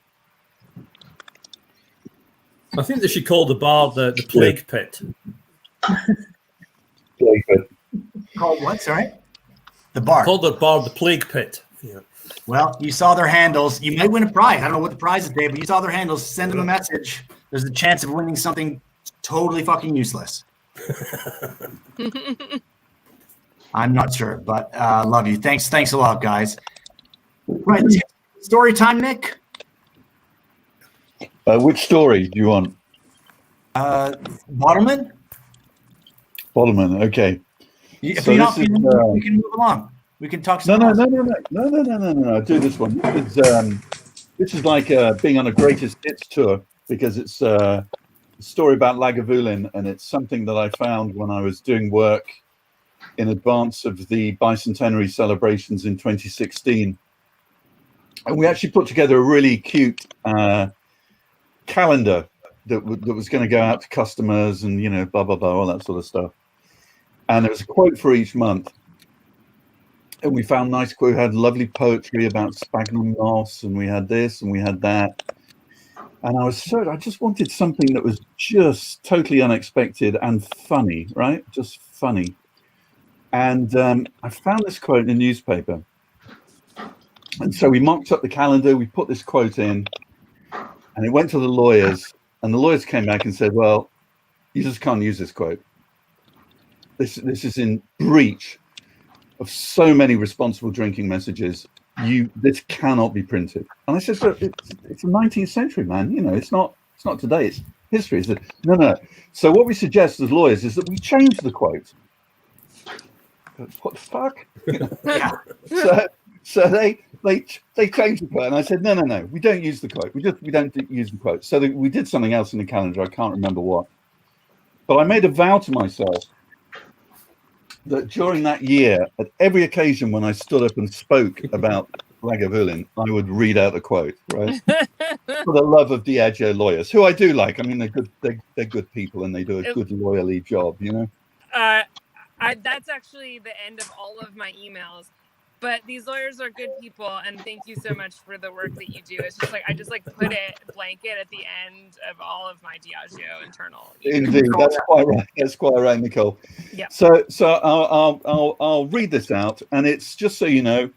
I think they should call the bar the Plague Pit. Called what? Sorry? The bar. Call the bar the Plague Pit. Yeah. Well, you saw their handles. You might win a prize. I don't know what the prize is today, but you saw their handles. Send them a message. There's a chance of winning something totally fucking useless. I'm not sure, but love you. Thanks a lot, guys. Right, story time, Nick. Which story do you want? Bottleman. Bottleman. Okay. If So you're not this is, feeling, we can move along. We can talk. No. some more. Do this one. This is like being on a greatest hits tour because it's story about Lagavulin, and it's something that I found when I was doing work in advance of the bicentenary celebrations in 2016. And we actually put together a really cute calendar that was going to go out to customers and, you know, blah, blah, blah, all that sort of stuff. And there was a quote for each month. And we found nice quote, had lovely poetry about sphagnum moss, and we had this and we had that. And I just wanted something that was just totally unexpected and funny, right? Just funny. And I found this quote in the newspaper. And so we mocked up the calendar, we put this quote in, and it went to the lawyers, and the lawyers came back and said, well, you just can't use this quote. This is in breach of so many responsible drinking messages. This cannot be printed. And I said, so it's the 19th century, man. You know, it's not today, it's history. He said, no. So what we suggest as lawyers is that we change the quote. What the fuck? Yeah. So they changed the quote, and I said, no, we don't use the quote. We don't use the quote. So we did something else in the calendar. I can't remember what, but I made a vow to myself that during that year, at every occasion when I stood up and spoke about Lagavulin, I would read out the quote, right? For the love of Diageo lawyers, who I do like. I mean, they're good people, and they do a good lawyerly job, you know. That's actually the end of all of my emails. But these lawyers are good people, and thank you so much for the work that you do. It's just like I just put it blanket at the end of all of my Diageo internal. Indeed, that's quite right. That's quite right, Nicole. Yeah. So I'll read this out, and it's just so you know,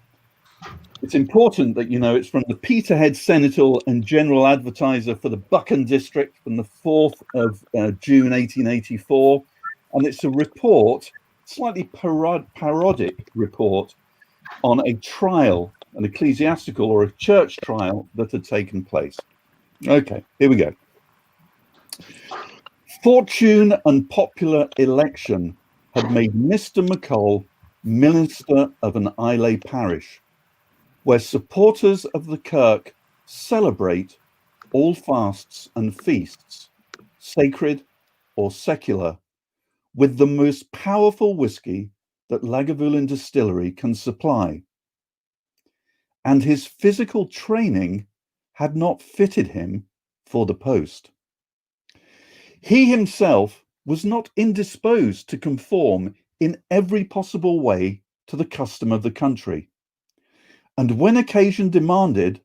it's important that you know it's from the Peterhead Senator and General Advertiser for the Buchan District from the 4th of June 1884, and it's a report, slightly parodic report, on a trial, an ecclesiastical or a church trial that had taken place. Okay, here we go. Fortune and popular election had made Mr. McColl minister of an Islay parish, where supporters of the kirk celebrate all fasts and feasts, sacred or secular, with the most powerful whisky that Lagavulin Distillery can supply. And his physical training had not fitted him for the post. He himself was not indisposed to conform in every possible way to the custom of the country. And when occasion demanded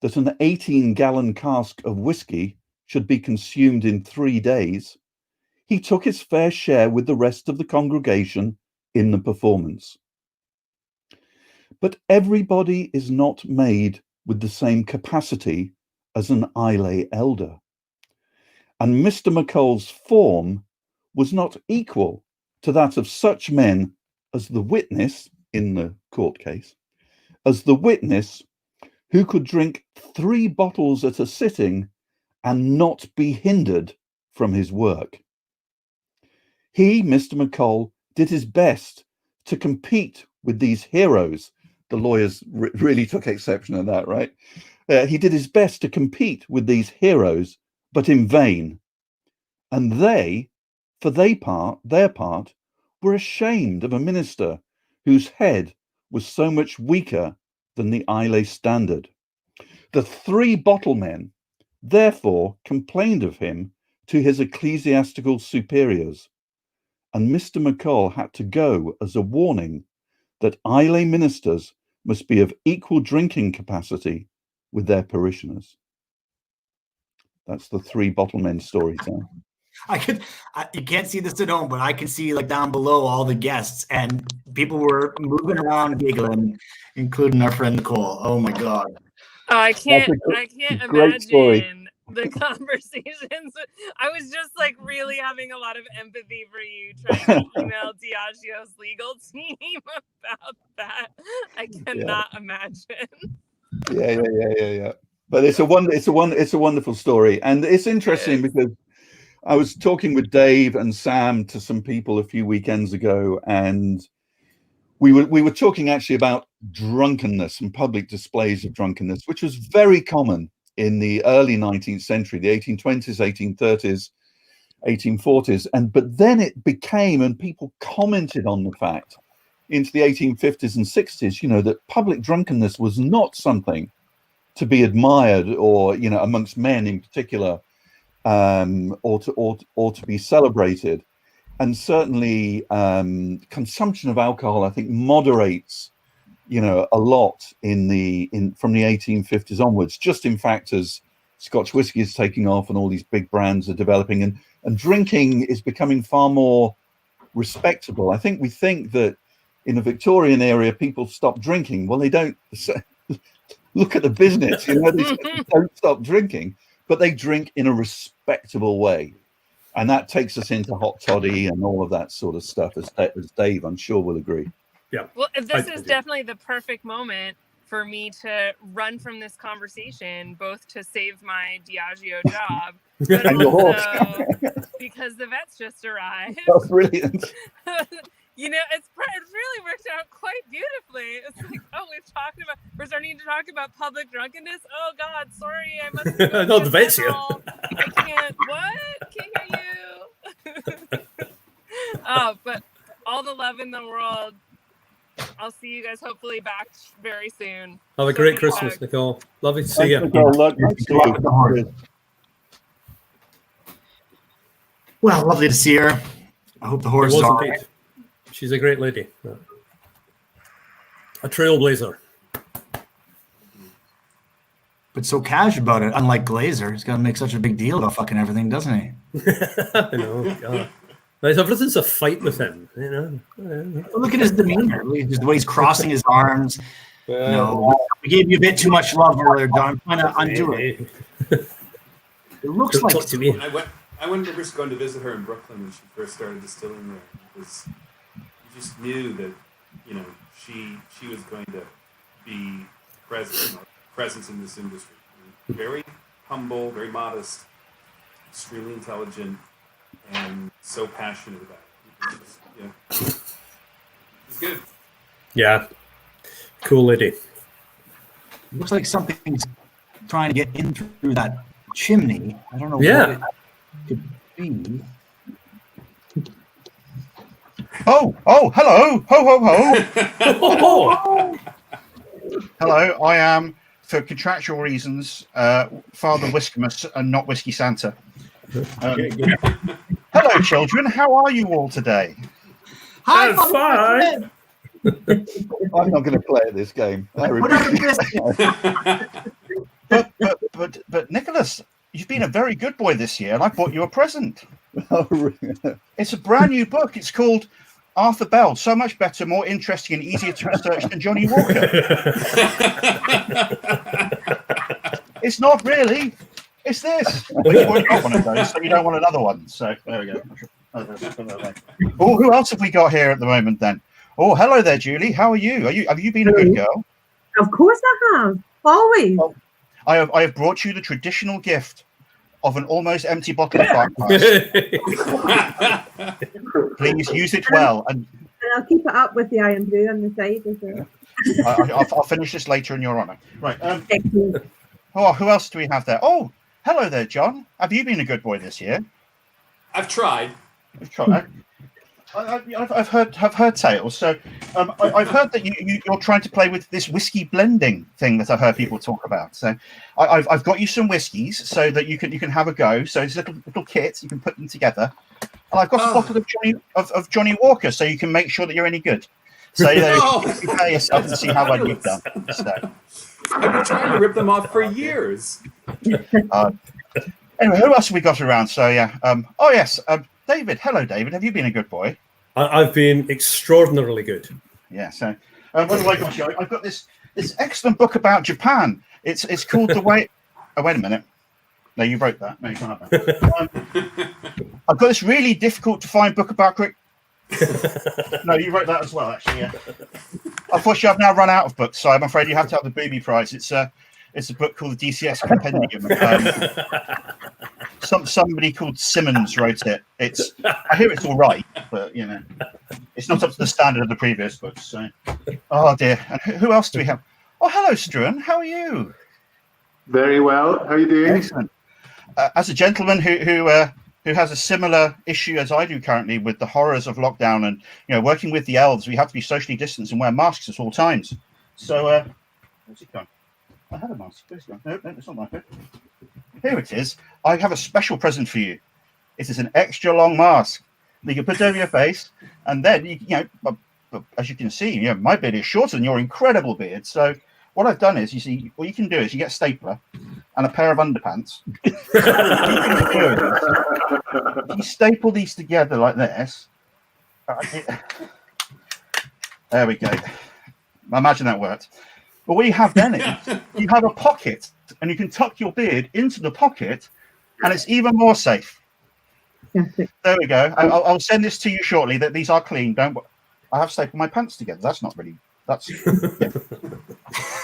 that an 18-gallon cask of whisky should be consumed in 3 days, he took his fair share with the rest of the congregation in the performance. But everybody is not made with the same capacity as an Islay elder. And Mr. McColl's form was not equal to that of such men as the witness in the court case, as the witness who could drink 3 bottles at a sitting and not be hindered from his work. He, Mr. McColl, did his best to compete with these heroes. The lawyers really took exception to that, right? He did his best to compete with these heroes, but in vain. And they, for their part, were ashamed of a minister whose head was so much weaker than the Islay standard. The 3 bottle men, therefore, complained of him to his ecclesiastical superiors, and Mr. McColl had to go as a warning that Islay ministers must be of equal drinking capacity with their parishioners. That's the 3 bottle men story time. You can't see this at home, but I can see like down below all the guests, and people were moving around giggling, including our friend Nicole. Oh my God. Oh, I can't imagine story. the conversations. I was just like really having a lot of empathy for you trying to email Diageo's legal team about that. I cannot imagine. Yeah. But it's a wonderful story, and it's interesting because I was talking with Dave and Sam to some people a few weekends ago, and we were talking actually about drunkenness and public displays of drunkenness, which was very common in the early 19th century, the 1820s, 1830s. 1840s. But then it became, and people commented on the fact into the 1850s and 60s, you know, that public drunkenness was not something to be admired, or, you know, amongst men in particular, or to be celebrated. And certainly consumption of alcohol, I think, moderates, you know, a lot from the 1850s onwards. Just in fact, as Scotch whisky is taking off and all these big brands are developing, and drinking is becoming far more respectable. I think we think that in the Victorian area, people stop drinking. Well, they don't. Look at the business, you know, they don't stop drinking, but they drink in a respectable way. And that takes us into hot toddy and all of that sort of stuff, as Dave, I'm sure, will agree. Yeah. Well, this is definitely the perfect moment for me to run from this conversation, both to save my Diageo job, but And your also because the vets just arrived. Oh, brilliant. You know, it's really worked out quite beautifully. It's like, we're starting to talk about public drunkenness. Oh God, sorry, I must go No, the vet's here. I can't hear you. Oh, but all the love in the world. I'll see you guys hopefully back very soon. Have a great Christmas, Nicole. Lovely to see you. Well, lovely to see her. I hope the horse is all right. She's a great lady. A trailblazer. But so casual about it, unlike Glaser. He's got to make such a big deal about fucking everything, doesn't he? I know. God. Everything's a fight with him, you know. Look at his demeanor. Just the way he's crossing his arms. You know, we gave you a bit too much love earlier, Don. I'm trying to undo it. It looks like to me. I went to risk going to visit her in Brooklyn when she first started distilling there. Because you just knew that, you know, she was going to be presence in this industry. Very humble, very modest, extremely intelligent, and so passionate about it. It's good. Yeah. Cool lady. Looks like something's trying to get in through that chimney. I don't know what it could be. Oh, hello. Ho, ho, ho. Hello, I am, for contractual reasons, Father Whiskimus and not Whiskey Santa. Hello, children. How are you all today? Hi, fine. I'm not going to play at this game. But Nicholas, you've been a very good boy this year, and I bought you a present. Oh, really? It's a brand new book. It's called Arthur Bell. So much better, more interesting, and easier to research than Johnny Walker. It's not really. It's this. But you won't got one of those, so you don't want another one. So there we go. Oh, who else have we got here at the moment then? Oh, hello there, Julie. How are you? Have you been a good girl? Of course I have. Always. Oh, I have brought you the traditional gift of an almost empty bottle of Fireside. Please use it well, and I'll keep it up with the iron brew on the side as well. I'll finish this later in your honour. Right. Excellent. Oh, who else do we have there? Oh, hello there, John. Have you been a good boy this year? I've tried. I've heard tales. So I've heard that you're trying to play with this whiskey blending thing that I've heard people talk about. So I've got you some whiskies so that you can have a go. So it's little kits, you can put them together. And I've got a bottle of Johnny Walker, so you can make sure that you're any good. So you prepare yourself and see how well you've done. So. I've been trying to rip them off for years. Anyway, who else have we got around? So yeah. Oh yes. David. Hello, David. Have you been a good boy? I've been extraordinarily good. Yeah. So what have I got here? I've got this excellent book about Japan. It's called The Way. Oh, wait a minute. No, you wrote that. No, you can't have that. I've got this really difficult to find book about No, you wrote that as well, actually. Yeah. Unfortunately, I've now run out of books, so I'm afraid you have to have the Booby Prize. It's a book called the DCS Compendium. Somebody called Simmons wrote it. I hear it's all right, but you know, it's not up to the standard of the previous books. So, oh dear. And who else do we have? Oh, hello, Struan. How are you? Very well. How are you doing? Excellent. As a gentleman who who has a similar issue as I do currently with the horrors of lockdown and, working with the elves. We have to be socially distanced and wear masks at all times. So, where's it gone? I had a mask. Where's it gone? No, it's not like it. Here it is. I have a special present for you. It is an extra long mask that you can put over your face, and then as you can see, my beard is shorter than your incredible beard. So what I've done is, what you can do is you get a stapler and a pair of underpants. You staple these together like this. There we go. Imagine that worked. But what you have then is you have a pocket, and you can tuck your beard into the pocket, and it's even more safe. There we go. I'll send this to you shortly. That these are clean. I have stapled my pants together. That's not really. That's. Yeah.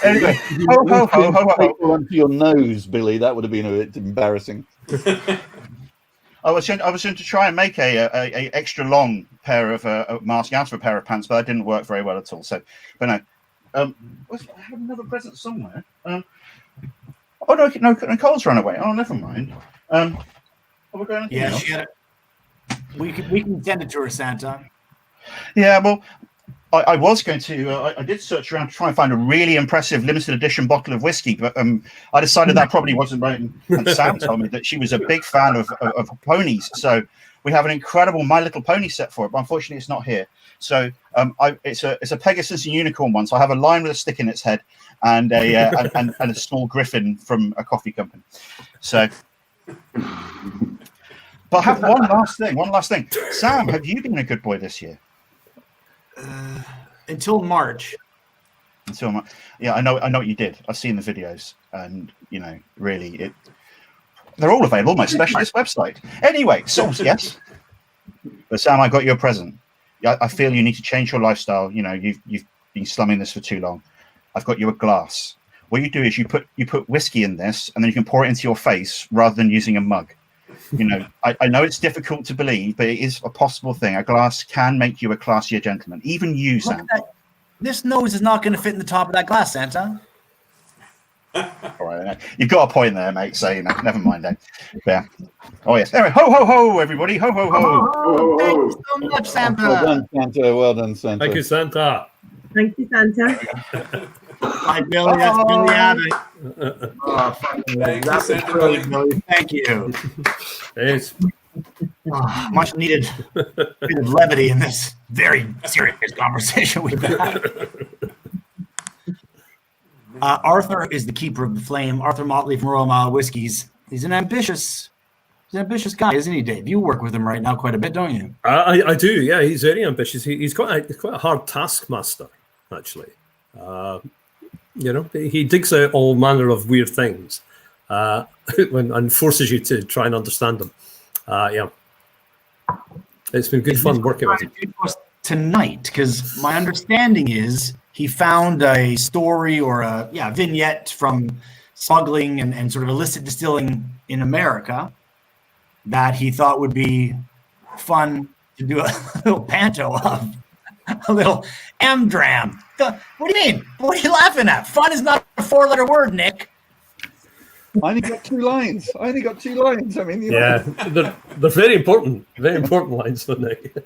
Anyway, ho ho ho ho ho. Onto your nose, Billy. That would have been a bit embarrassing. I was going to try and make a extra long pair of a mask out of a pair of pants, but that didn't work very well at all. So, but no. I have another present somewhere. Oh no, Nicole's run away. Oh, never mind. Are we going? Yeah, she had it. We can send it to her, Santa. Yeah, well, I was going to. I did search around to try and find a really impressive limited edition bottle of whiskey, but I decided that probably wasn't right. And Sam told me that she was a big fan of ponies, so we have an incredible My Little Pony set for it. But unfortunately, it's not here. So it's a Pegasus and Unicorn one. So I have a lion with a stick in its head and and a small griffin from a coffee company. So. But I have one last thing. Sam, have you been a good boy this year? Until March. Until March. Yeah, I know what you did. I've seen the videos, and really, they're all available, especially this website. Anyway, so yes. But Sam, I got you a present. I feel you need to change your lifestyle. You've been slumming this for too long. I've got you a glass. What you do is you put whiskey in this, and then you can pour it into your face rather than using a mug. I know it's difficult to believe, but it is a possible thing. A glass can make you a classier gentleman. Even you, Sam. This nose is not going to fit in the top of that glass, Santa. All right, you've got a point there, mate. So never mind then. Yeah. Oh yes. Anyway, ho ho ho, everybody, ho ho ho. Oh, thank you so much, Santa. Well done, Santa. Well done, Santa. Thank you, Santa. Thank you, Santa. Hi, Billy. That's Billy Abbott. Thank you, Santa Billy. Billy. Thank you. Thanks. Much needed bit of levity in this very serious conversation we've had. Arthur is the keeper of the flame. Arthur Motley from Royal Mile Whiskies. He's an ambitious guy, isn't he, Dave? You work with him right now quite a bit, don't you? I do. Yeah, he's very ambitious. He's quite a hard taskmaster, actually. He digs out all manner of weird things and forces you to try and understand them. Yeah, it's been good fun working with him tonight, because my understanding is he found a story or a vignette from smuggling and sort of illicit distilling in America that he thought would be fun to do a little panto of, a little M-dram. What do you mean? What are you laughing at? Fun is not a 4-letter word, Nick. I only got 2 lines. I mean, yeah, they're very important lines for Nick.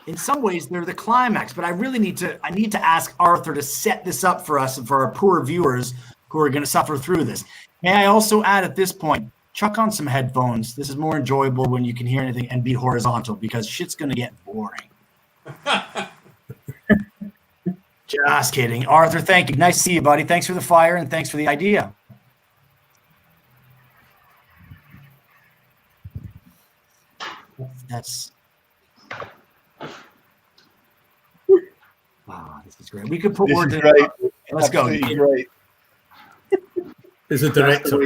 In some ways, they're the climax, but I really need to ask Arthur to set this up for us and for our poor viewers who are going to suffer through this. May I also add at this point, chuck on some headphones. This is more enjoyable when you can hear anything and be horizontal, because shit's going to get boring. Just kidding. Arthur, thank you. Nice to see you, buddy. Thanks for the fire and thanks for the idea. That's... Wow, this is great. We could put words in. Let's go. Great. As a director.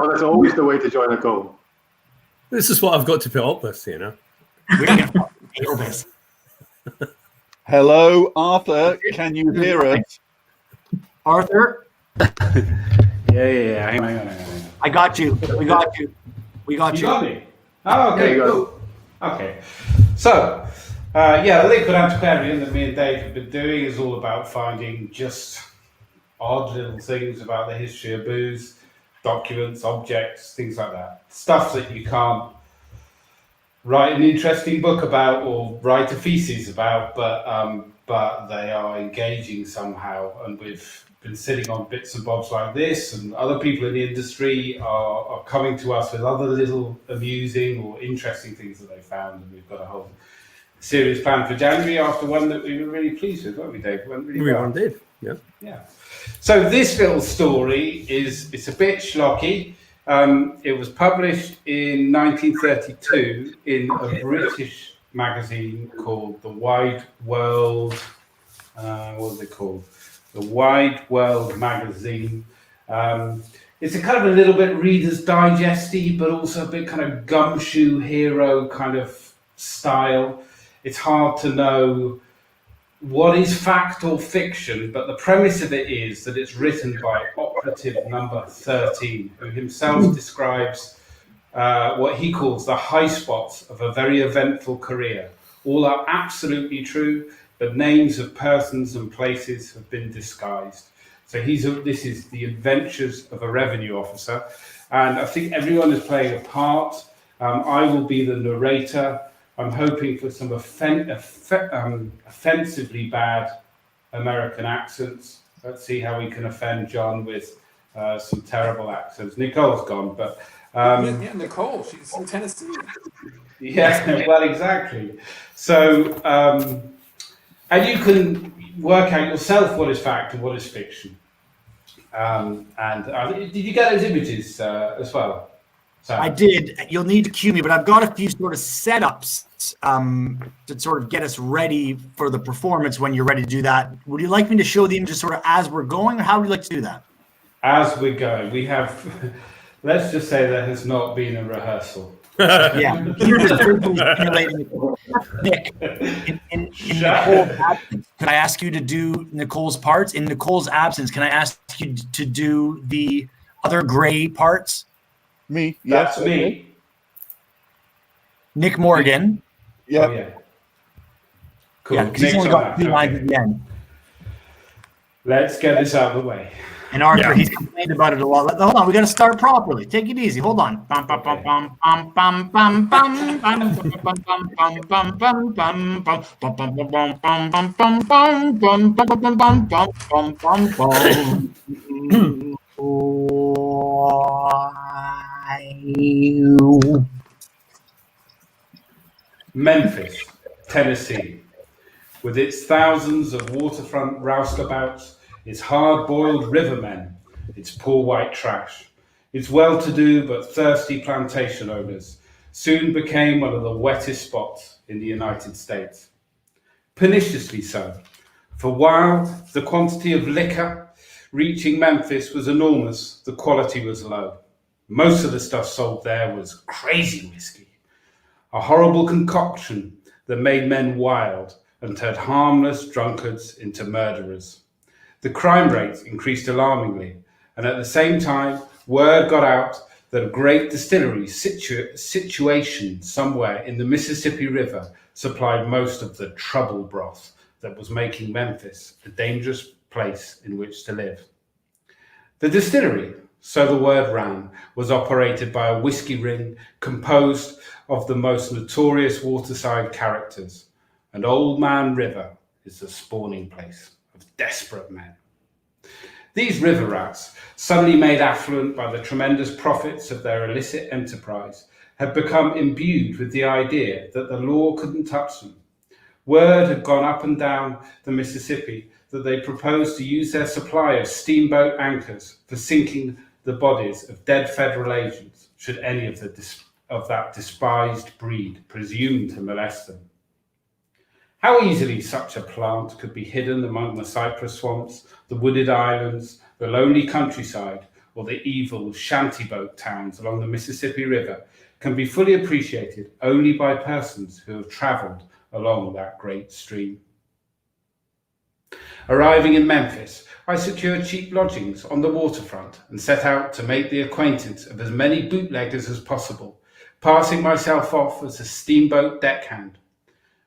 That's always the way to join a goal. This is what I've got to put up with, We're going to nail this. Hello, Arthur. Can you hear us? Arthur? Yeah. Hang on. I got you. We got you. You got me? Oh, okay, cool. Okay. So, the Liquid Antiquarian that me and Dave have been doing is all about finding just odd little things about the history of booze. documents, objects, things like that. Stuff that you can't write an interesting book about or write a thesis about, but they are engaging somehow. And we've been sitting on bits and bobs like this, and other people in the industry are coming to us with other little amusing or interesting things that they found, and we've got a whole series planned for January after one that we were really pleased with, weren't we, Dave? Went really well. We did, yeah. Yeah. So this little story it's a bit schlocky. It was published in 1932 in a British magazine called The Wide World. What was it called? The Wide World magazine. It's a kind of a little bit Reader's Digest-y, but also a bit kind of gumshoe hero kind of style. It's hard to know what is fact or fiction, but the premise of it is that it's written by operative number 13, who himself describes what he calls the high spots of a very eventful career. All are absolutely true, but names of persons and places have been disguised. So this is the adventures of a revenue officer, and I think everyone is playing a part. I will be the narrator. I'm hoping for some offensively bad American accents. Let's see how we can offend John with some terrible accents. Nicole's gone, but yeah, Nicole, she's from Tennessee. Yeah, well, exactly. So, and you can work out yourself what is fact and what is fiction. Did you get those images as well? So. I did. You'll need to cue me, but I've got a few sort of setups to sort of get us ready for the performance when you're ready to do that. Would you like me to show the images sort of as we're going, or how would you like to do that? As we're going, we have, let's just say there has not been a rehearsal. Yeah. Nick, in Nicole's absence, could I ask you to do Nicole's parts? In Nicole's absence, can I ask you to do the other gray parts? Me? That's me. Nick Morgan. Yeah. Oh, yeah. Cool. Yeah, because he's only got 2 lines at the end. Let's get this out of the way. And Arthur, he's complained about it a lot. Hold on, we got to start properly. Take it easy. Hold on. Memphis, Tennessee, with its thousands of waterfront roustabouts, its hard-boiled rivermen, its poor white trash, its well-to-do but thirsty plantation owners, soon became one of the wettest spots in the United States. Perniciously so, for while the quantity of liquor reaching Memphis was enormous, the quality was low. Most of the stuff sold there was crazy whiskey, a horrible concoction that made men wild and turned harmless drunkards into murderers. The crime rate increased alarmingly, and at the same time, word got out that a great distillery situation somewhere in the Mississippi River supplied most of the trouble broth that was making Memphis a dangerous place in which to live. The distillery, so the word ran, was operated by a whiskey ring composed of the most notorious waterside characters, and Old Man River is the spawning place of desperate men. These river rats, suddenly made affluent by the tremendous profits of their illicit enterprise, had become imbued with the idea that the law couldn't touch them. Word had gone up and down the Mississippi that they proposed to use their supply of steamboat anchors for sinking the bodies of dead federal agents, should any of that despised breed presume to molest them. How easily such a plant could be hidden among the cypress swamps, the wooded islands, the lonely countryside, or the evil shantyboat towns along the Mississippi River can be fully appreciated only by persons who have travelled along that great stream. Arriving in Memphis, I secured cheap lodgings on the waterfront and set out to make the acquaintance of as many bootleggers as possible, passing myself off as a steamboat deckhand.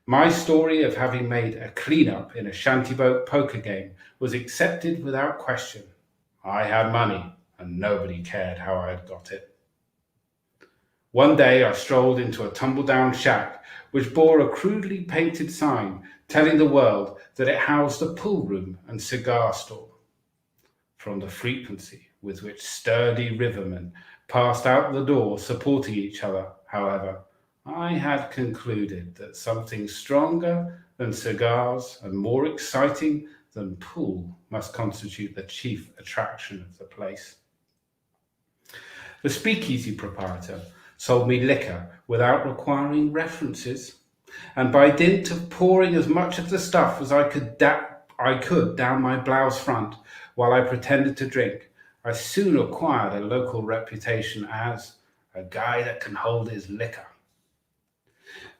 My story of having made a clean-up in a shantyboat poker game was accepted without question. I had money, and nobody cared how I had got it. One day I strolled into a tumble-down shack which bore a crudely painted sign telling the world that it housed a pool room and cigar store. From the frequency with which sturdy rivermen passed out the door supporting each other, however, I had concluded that something stronger than cigars and more exciting than pool must constitute the chief attraction of the place. The speakeasy proprietor sold me liquor without requiring references, and by dint of pouring as much of the stuff as I could down my blouse front while I pretended to drink, I soon acquired a local reputation as a guy that can hold his liquor.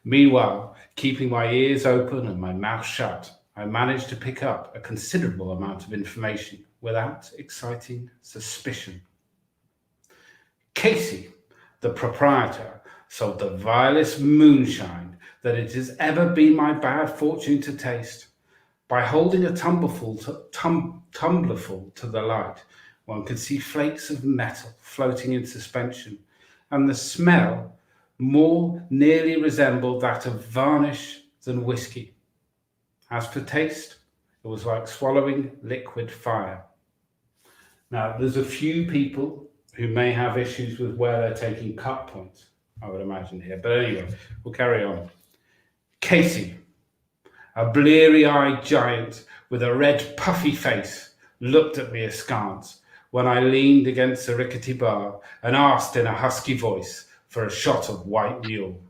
Meanwhile, keeping my ears open and my mouth shut, I managed to pick up a considerable amount of information without exciting suspicion. Casey, the proprietor, sold the vilest moonshine that it has ever been my bad fortune to taste. By holding a tumblerful to the light, one could see flakes of metal floating in suspension, and the smell more nearly resembled that of varnish than whiskey. As for taste, it was like swallowing liquid fire. Now, there's a few people who may have issues with where they're taking cut points, I would imagine here. But anyway, we'll carry on. Casey, a bleary-eyed giant with a red puffy face, looked at me askance when I leaned against a rickety bar and asked in a husky voice for a shot of white mule.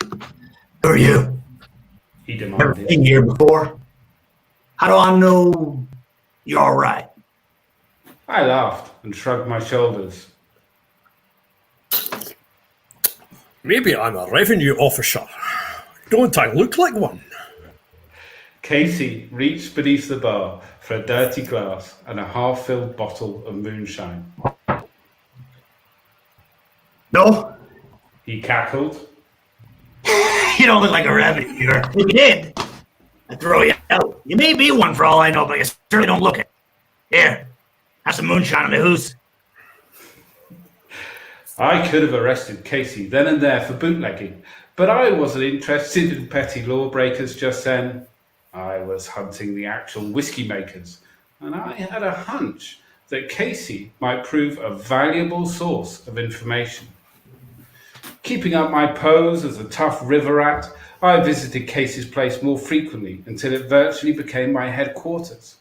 Who are you? He Never demanded. been here before. How do I know you're all right? I laughed and shrugged my shoulders. Maybe I'm a revenue officer. Don't I look like one? Casey reached beneath the bar for a dirty glass and a half-filled bottle of moonshine. No? He cackled. You don't look like a revenue. If you did, I'd throw you out. You may be one for all I know, but you certainly don't look it. Here, have some moonshine on the hoose. I could have arrested Casey then and there for bootlegging, but I wasn't interested in petty lawbreakers just then. I was hunting the actual whiskey makers, and I had a hunch that Casey might prove a valuable source of information. Keeping up my pose as a tough river rat, I visited Casey's place more frequently until it virtually became my headquarters.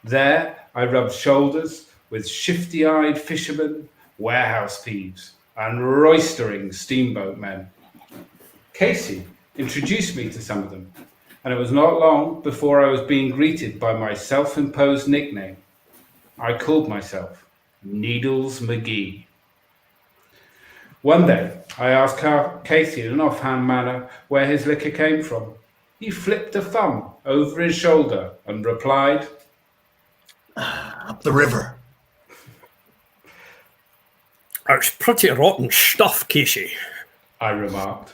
There, I rubbed shoulders with shifty-eyed fishermen, warehouse thieves, and roistering steamboat men. Casey introduced me to some of them, and it was not long before I was being greeted by my self-imposed nickname. I called myself Needles McGee. One day, I asked Casey in an offhand manner where his liquor came from. He flipped a thumb over his shoulder and replied, Up the river. It's pretty rotten stuff, Casey, I remarked.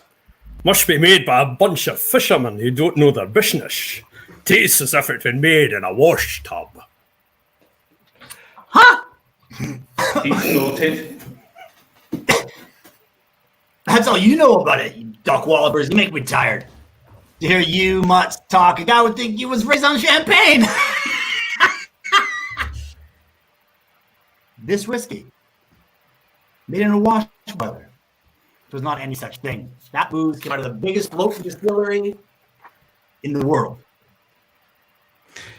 Must be made by a bunch of fishermen who don't know their business. Tastes as if it's been made in a wash tub. Huh? He snorted. That's all you know about it, you duck wallopers. You make me tired. To hear you mutts talk, a guy would think you was raised on champagne. This whiskey, made in a wash boiler, was not any such thing. That booze came out of the biggest floating distillery in the world.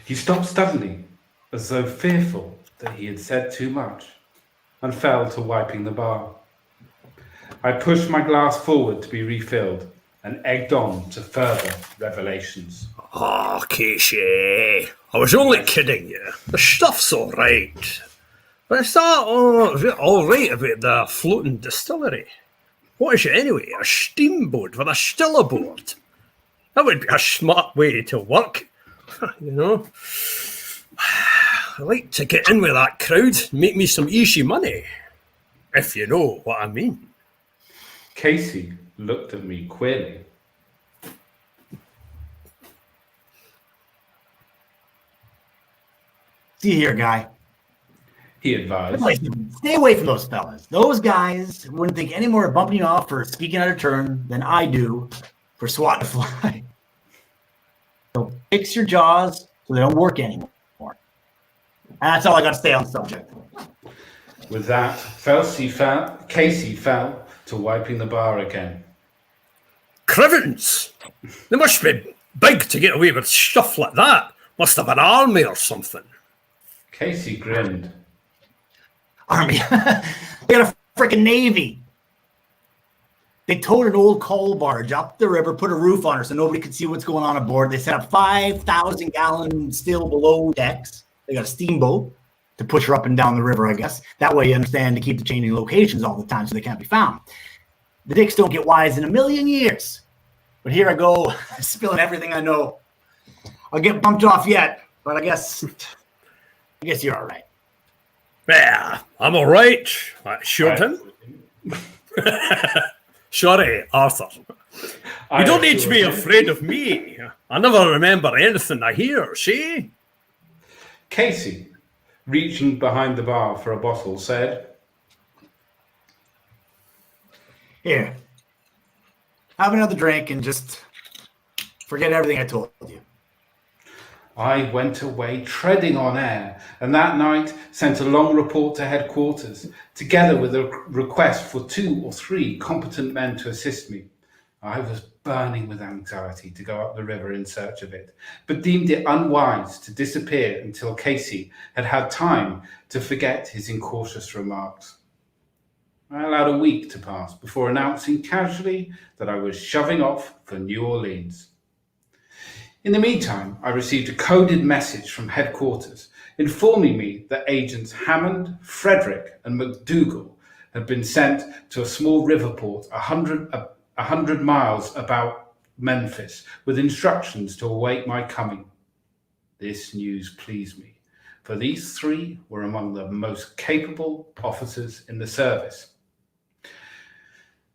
He stopped suddenly, as though fearful that he had said too much, and fell to wiping the bar. I pushed my glass forward to be refilled and egged on to further revelations. Oh, Casey, I was only kidding you. The stuff's all right. But it's not all right about the floating distillery. What is it anyway? A steamboat with a still aboard? That would be a smart way to work, you know. I like to get in with that crowd and make me some easy money, if you know what I mean. Casey looked at me queerly. See here, guy. he advised. Stay away from those fellas. Those guys wouldn't think any more of bumping you off for speaking out of turn than I do for swatting a fly. So fix your jaws so they don't work anymore. And that's all I got to say on the subject. With that, Casey fell to wiping the bar again. Crivens! They must be big to get away with stuff like that. Must have an army or something. Casey grinned. Army? They got a freaking navy. They towed an old coal barge up the river, put a roof on her so nobody could see what's going on aboard. They set up 5,000-gallon still below decks. They got a steamboat to push her up and down the river, I guess. That way you understand to keep the changing locations all the time so they can't be found. The dicks don't get wise in a million years. But here I go, spilling everything I know. I'll get bumped off yet, but I guess you're all right. Yeah, I'm all right. Sure, Tim. Sorry, Arthur. You don't need to be afraid of me. I never remember anything I hear, see? Casey, reaching behind the bar for a bottle, said, Here, have another drink and just forget everything I told you. I went away treading on air, and that night sent a long report to headquarters, together with a request for 2 or 3 competent men to assist me. I was burning with anxiety to go up the river in search of it, but deemed it unwise to disappear until Casey had had time to forget his incautious remarks. I allowed a week to pass before announcing casually that I was shoving off for New Orleans. In the meantime, I received a coded message from headquarters informing me that agents Hammond, Frederick, and McDougall had been sent to a small river port 100 miles about Memphis with instructions to await my coming. This news pleased me, for these 3 were among the most capable officers in the service.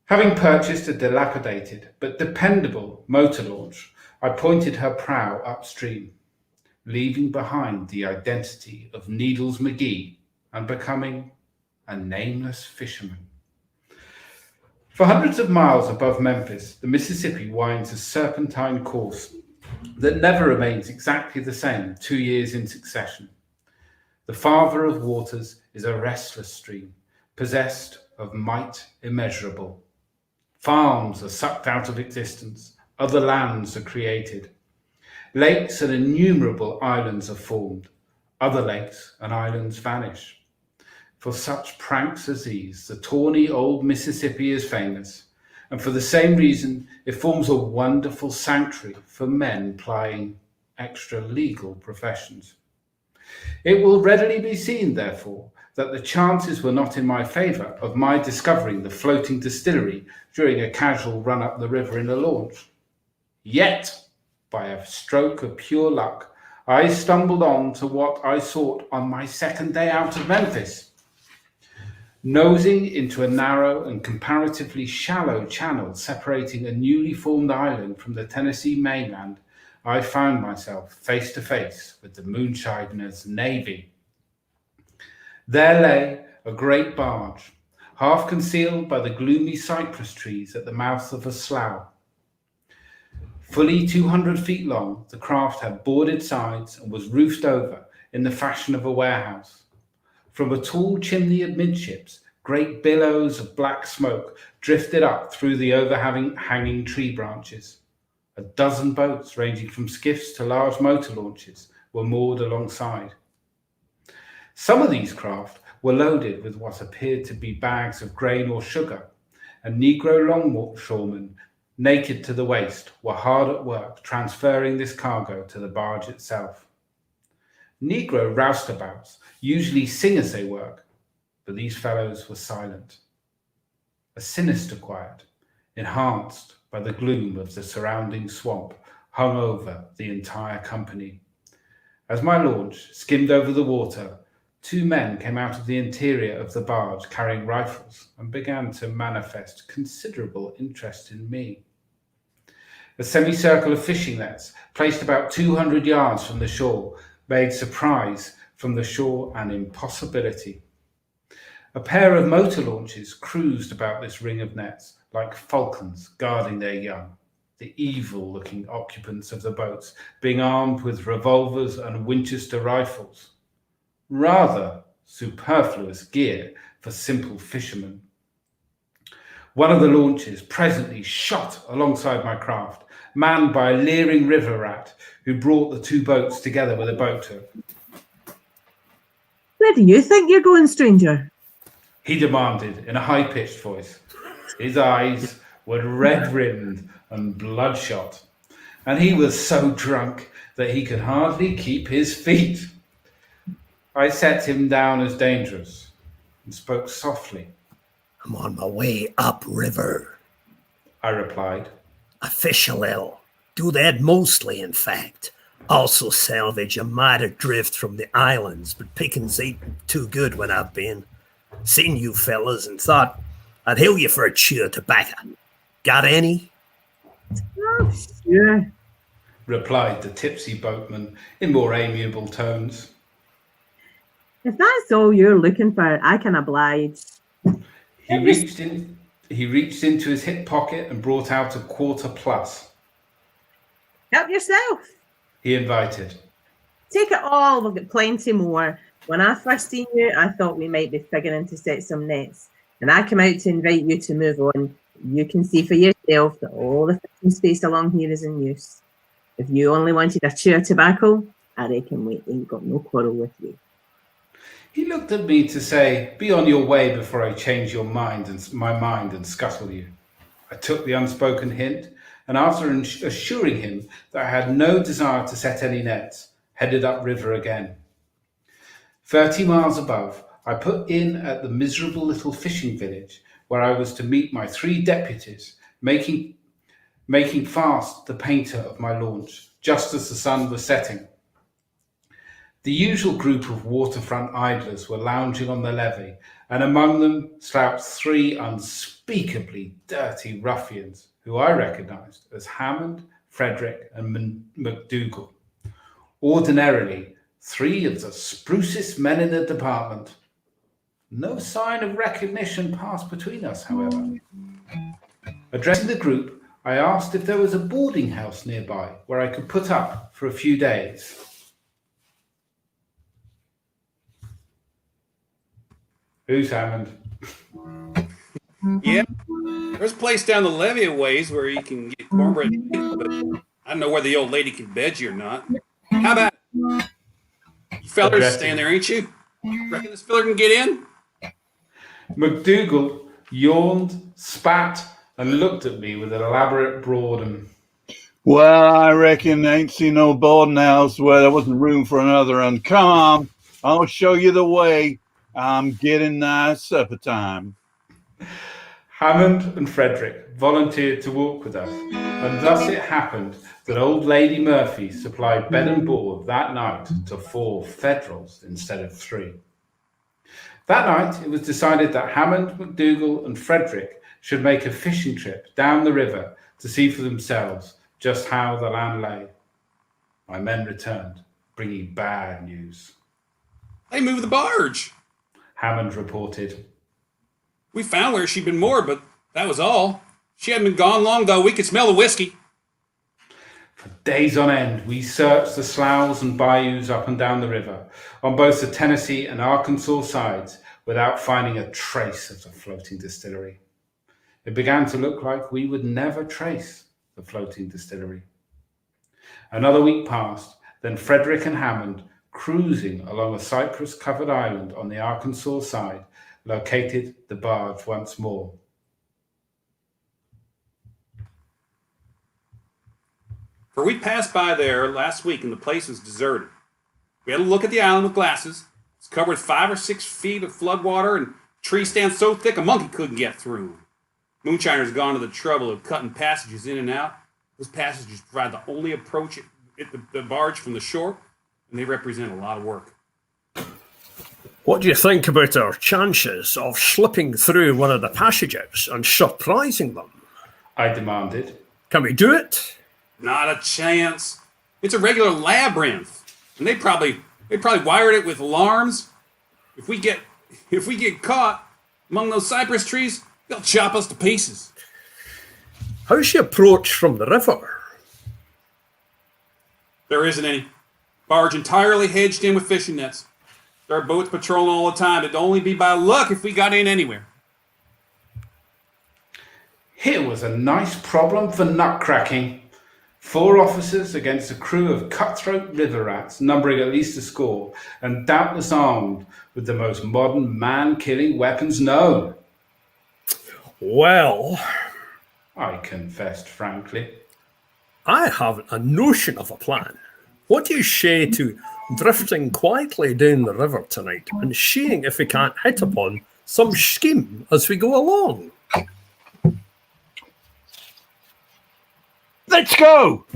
Having purchased a dilapidated but dependable motor launch, I pointed her prow upstream, leaving behind the identity of Needles McGee and becoming a nameless fisherman. For hundreds of miles above Memphis, the Mississippi winds a serpentine course that never remains exactly the same 2 years in succession. The Father of Waters is a restless stream, possessed of might immeasurable. Farms are sucked out of existence. Other lands are created. Lakes and innumerable islands are formed. Other lakes and islands vanish. For such pranks as these, the tawny old Mississippi is famous, and for the same reason, it forms a wonderful sanctuary for men plying extra-legal professions. It will readily be seen, therefore, that the chances were not in my favour of my discovering the floating distillery during a casual run up the river in a launch. Yet, by a stroke of pure luck, I stumbled on to what I sought on my second day out of Memphis. Nosing into a narrow and comparatively shallow channel separating a newly formed island from the Tennessee mainland, I found myself face to face with the moonshiner's navy. There lay a great barge, half concealed by the gloomy cypress trees at the mouth of a slough. Fully 200 feet long, the craft had boarded sides and was roofed over in the fashion of a warehouse. From a tall chimney amidships, great billows of black smoke drifted up through the overhanging tree branches. A dozen boats, ranging from skiffs to large motor launches, were moored alongside. Some of these craft were loaded with what appeared to be bags of grain or sugar, and Negro longshoremen, naked to the waist, were hard at work transferring this cargo to the barge itself. Negro roustabouts usually sing as they work, but these fellows were silent. A sinister quiet, enhanced by the gloom of the surrounding swamp, hung over the entire company. As my launch skimmed over the water, 2 men came out of the interior of the barge carrying rifles and began to manifest considerable interest in me. A semicircle of fishing nets, placed about 200 yards from the shore, made surprise from the shore an impossibility. A pair of motor launches cruised about this ring of nets like falcons guarding their young, the evil-looking occupants of the boats being armed with revolvers and Winchester rifles. Rather superfluous gear for simple fishermen. One of the launches presently shot alongside my craft, manned by a leering river rat who brought the two boats together with a boat hook. Where do you think you're going, stranger? He demanded in a high-pitched voice. His eyes were red-rimmed and bloodshot, and he was so drunk that he could hardly keep his feet. I set him down as dangerous and spoke softly. I'm on my way upriver, I replied. I fish a little. Do that mostly, in fact. Also salvage a mite of drift from the islands, but pickings ain't too good when I've been. Seen you fellas and thought I'd hail you for a chew of tobacco. Got any? Oh, sure, replied the tipsy boatman in more amiable tones. If that's all you're looking for, I can oblige. He reached into his hip pocket and brought out a quarter plus. Help yourself. He invited. Take it all, we've got plenty more. When I first seen you, I thought we might be figuring to set some nets. And I come out to invite you to move on. You can see for yourself that all the fishing space along here is in use. If you only wanted a chew of tobacco, I reckon we ain't got no quarrel with you. He looked at me to say, be on your way before I change my mind and scuttle you. I took the unspoken hint, and after assuring him that I had no desire to set any nets, headed upriver again. 30 miles above, I put in at the miserable little fishing village where I was to meet my 3 deputies, making fast the painter of my launch, just as the sun was setting. The usual group of waterfront idlers were lounging on the levee, and among them slouched 3 unspeakably dirty ruffians, who I recognised as Hammond, Frederick, and McDougall. Ordinarily, 3 of the sprucest men in the department. No sign of recognition passed between us, however. Addressing the group, I asked if there was a boarding house nearby where I could put up for a few days. Who's Hammond? Yeah, there's a place down the levee a ways where you can get cornbread, but I don't know whether the old lady can bed you or not. How about it? You fellers stand there, ain't you? Reckon this fella can get in? McDougall yawned, spat, and looked at me with an elaborate boredom. Well, I reckon I ain't seen no boarding house where there wasn't room for another one. Come on, I'll show you the way. I'm getting supper time. Hammond and Frederick volunteered to walk with us, and thus it happened that old Lady Murphy supplied bed and board that night to 4 Federals instead of 3. That night it was decided that Hammond, McDougall, and Frederick should make a fishing trip down the river to see for themselves just how the land lay. My men returned, bringing bad news. They moved the barge, Hammond reported. We found where she'd been moored, but that was all. She hadn't been gone long, though. We could smell the whiskey. For days on end, we searched the sloughs and bayous up and down the river, on both the Tennessee and Arkansas sides, without finding a trace of the floating distillery. It began to look like we would never trace the floating distillery. Another week passed, then Frederick and Hammond, cruising along a cypress-covered island on the Arkansas side, located the barge once more. For we passed by there last week and the place was deserted. We had a look at the island with glasses. It's covered with 5 or 6 feet of floodwater and trees stand so thick a monkey couldn't get through. Moonshiners gone to the trouble of cutting passages in and out. Those passages provide the only approach at the barge from the shore, and they represent a lot of work. What do you think about our chances of slipping through one of the passages and surprising them? I demanded. Can we do it? Not a chance. It's a regular labyrinth, and they probably They probably wired it with alarms. If we get caught among those cypress trees, they'll chop us to pieces. How's she approach from the river? There isn't any. Barge entirely hedged in with fishing nets. There are boats patrolling all the time. It'd only be by luck if we got in anywhere. Here was a nice problem for nutcracking. 4 officers against a crew of cutthroat river rats, numbering at least a score, and doubtless armed with the most modern man-killing weapons known. Well, I confessed frankly. I have a notion of a plan. What do you say to drifting quietly down the river tonight and seeing if we can't hit upon some scheme as we go along? Let's go,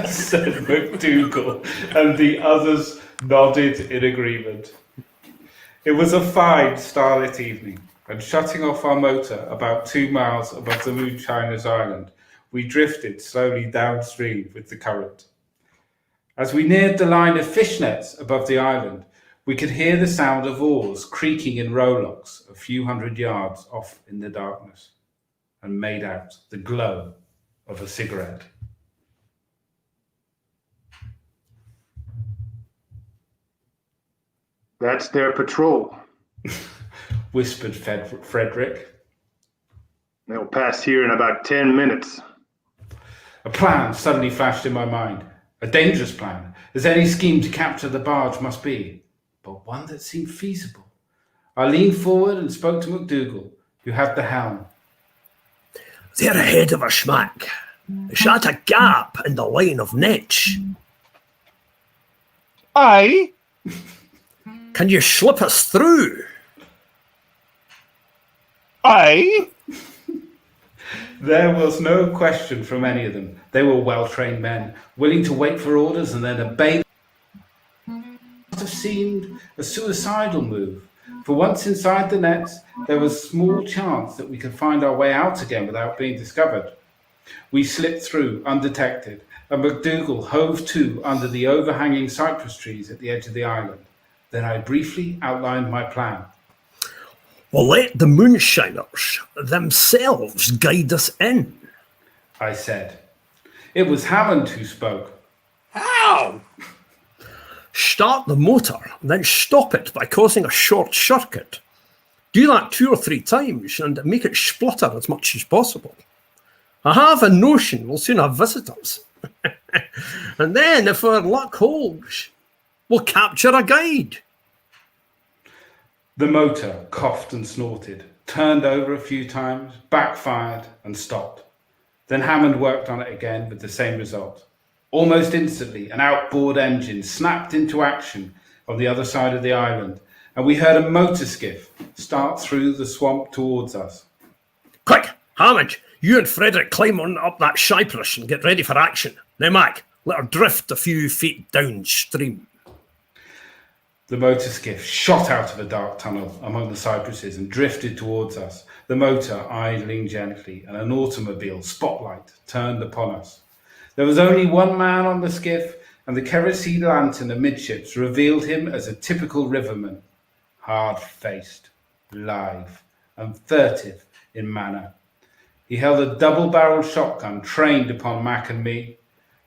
said MacDougall, and the others nodded in agreement. It was a fine, starlit evening, and shutting off our motor about 2 miles above the Moonshiners' Island, we drifted slowly downstream with the current. As we neared the line of fish nets above the island, we could hear the sound of oars creaking in rowlocks a few hundred yards off in the darkness, and made out the glow of a cigarette. That's their patrol, whispered Frederick. They'll pass here in about 10 minutes. A plan suddenly flashed in my mind. A dangerous plan, as any scheme to capture the barge must be, but one that seemed feasible. I leaned forward and spoke to MacDougall, who had the helm. They're ahead of us, Mac. Shut a gap in the line of nets. Aye. Can you slip us through? Aye. There was no question from any of them. They were well-trained men, willing to wait for orders and then obey. It must have seemed a suicidal move. For once inside the nets, there was small chance that we could find our way out again without being discovered. We slipped through undetected, and MacDougall hove to under the overhanging cypress trees at the edge of the island. Then I briefly outlined my plan. Well, let the Moonshiners themselves guide us in, I said. It was Hammond who spoke. How? Start the motor, then stop it by causing a short circuit. Do that 2 or 3 times and make it splutter as much as possible. I have a notion we'll soon have visitors. And then, if our luck holds, we'll capture a guide. The motor coughed and snorted, turned over a few times, backfired and stopped. Then Hammond worked on it again with the same result. Almost instantly, an outboard engine snapped into action on the other side of the island, and we heard a motor skiff start through the swamp towards us. Quick, Hammond, you and Frederick climb on up that cypress and get ready for action. Now, Mac, let her drift a few feet downstream. The motor skiff shot out of a dark tunnel among the cypresses and drifted towards us, the motor idling gently, and an automobile spotlight turned upon us. There was only one man on the skiff, and the kerosene lantern amidships revealed him as a typical riverman, hard-faced, lithe, and furtive in manner. He held a double-barreled shotgun trained upon Mac and me,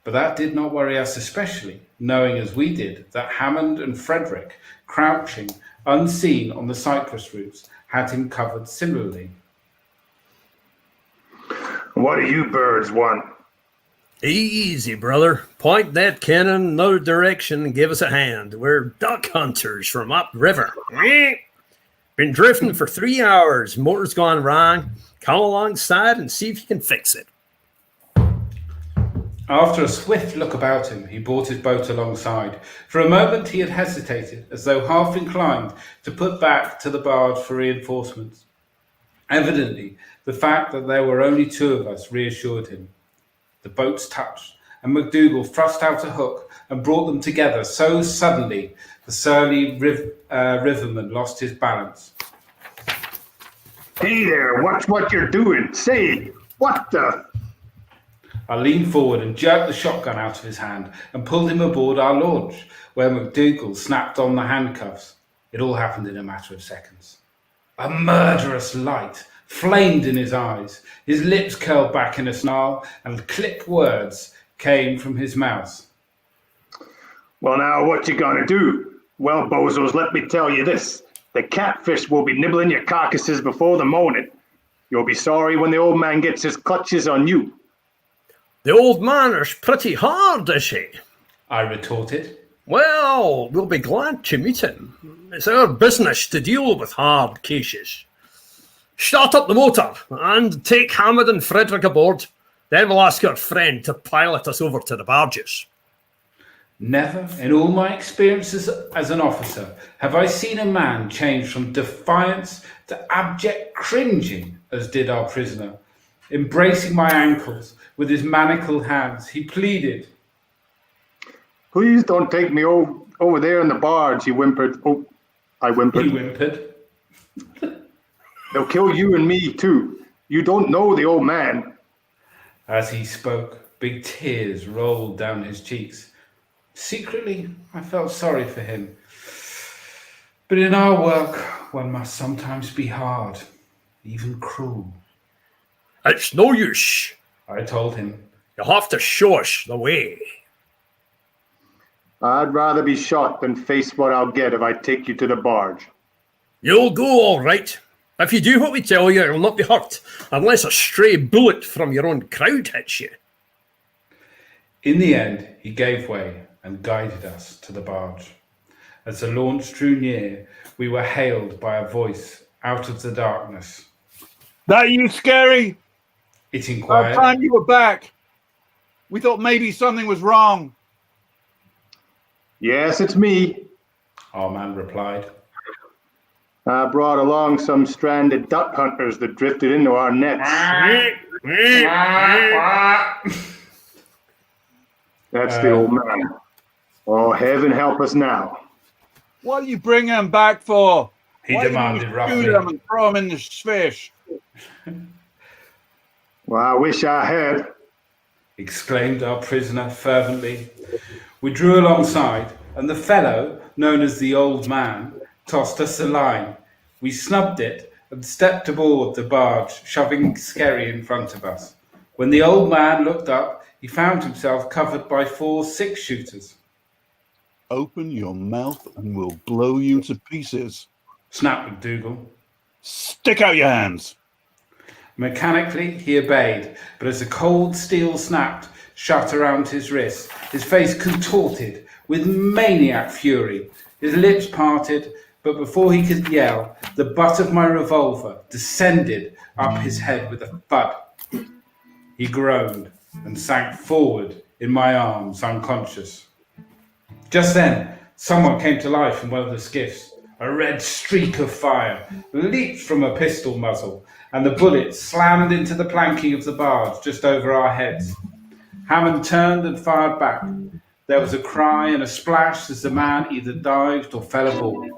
but that did not worry us especially, knowing as we did that Hammond and Frederick, crouching unseen on the cypress roots, had him covered similarly. What do you birds want? Easy, brother. Point that cannon in no direction and give us a hand. We're duck hunters from upriver. Been drifting for 3 hours. Motor's gone wrong. Come alongside and see if you can fix it. After a swift look about him, he brought his boat alongside. For a moment he had hesitated, as though half inclined to put back to the barge for reinforcements. Evidently, the fact that there were only 2 of us reassured him. The boats touched, and MacDougall thrust out a hook and brought them together so suddenly the surly riverman lost his balance. Hey there, watch what you're doing. Say, what the? I leaned forward and jerked the shotgun out of his hand and pulled him aboard our launch, where MacDougall snapped on the handcuffs. It all happened in a matter of seconds. A murderous light flamed in his eyes. His lips curled back in a snarl, and clipped words came from his mouth. Well, now, what you gonna do? Well, bozos, let me tell you this. The catfish will be nibbling your carcasses before the morning. You'll be sorry when the old man gets his clutches on you. The old man is pretty hard, is he? I retorted. Well, we'll be glad to meet him. It's our business to deal with hard cases. Start up the motor and take Hammond and Frederick aboard. Then we'll ask our friend to pilot us over to the barges. Never in all my experiences as an officer have I seen a man change from defiance to abject cringing as did our prisoner. Embracing my ankles with his manacled hands, he pleaded. Please don't take me over there in the barge, he whimpered. Oh, I whimpered. He whimpered. They'll kill you and me too. You don't know the old man. As he spoke, big tears rolled down his cheeks. Secretly, I felt sorry for him. But in our work, one must sometimes be hard, even cruel. It's no use, I told him. You'll have to show us the way. I'd rather be shot than face what I'll get if I take you to the barge. You'll go all right. If you do what we tell you, you'll not be hurt, unless a stray bullet from your own crowd hits you. In the end, he gave way and guided us to the barge. As the launch drew near, we were hailed by a voice out of the darkness. That you, Scary? It inquired. About time you were back. We thought maybe something was wrong. Yes, it's me, our man replied. I brought along some stranded duck hunters that drifted into our nets. That's the old man. Oh, heaven help us now. What do you bring them back for? He demanded roughly. Shoot them and throw them in the fish. Well, I wish I had, exclaimed our prisoner fervently. We drew alongside, and the fellow, known as the old man, tossed us a line. We snubbed it and stepped aboard the barge, shoving Skerry in front of us. When the old man looked up, he found himself covered by 4 6-shooters. Open your mouth and we'll blow you to pieces, snapped MacDougall. Stick out your hands. Mechanically, he obeyed, but as the cold steel snapped shut around his wrist, his face contorted with maniac fury. His lips parted, but before he could yell, the butt of my revolver descended up his head with a thud. He groaned and sank forward in my arms, unconscious. Just then, someone came to life in one of the skiffs. A red streak of fire leaped from a pistol muzzle, and the bullet slammed into the planking of the barge just over our heads. Hammond turned and fired back. There was a cry and a splash as the man either dived or fell aboard.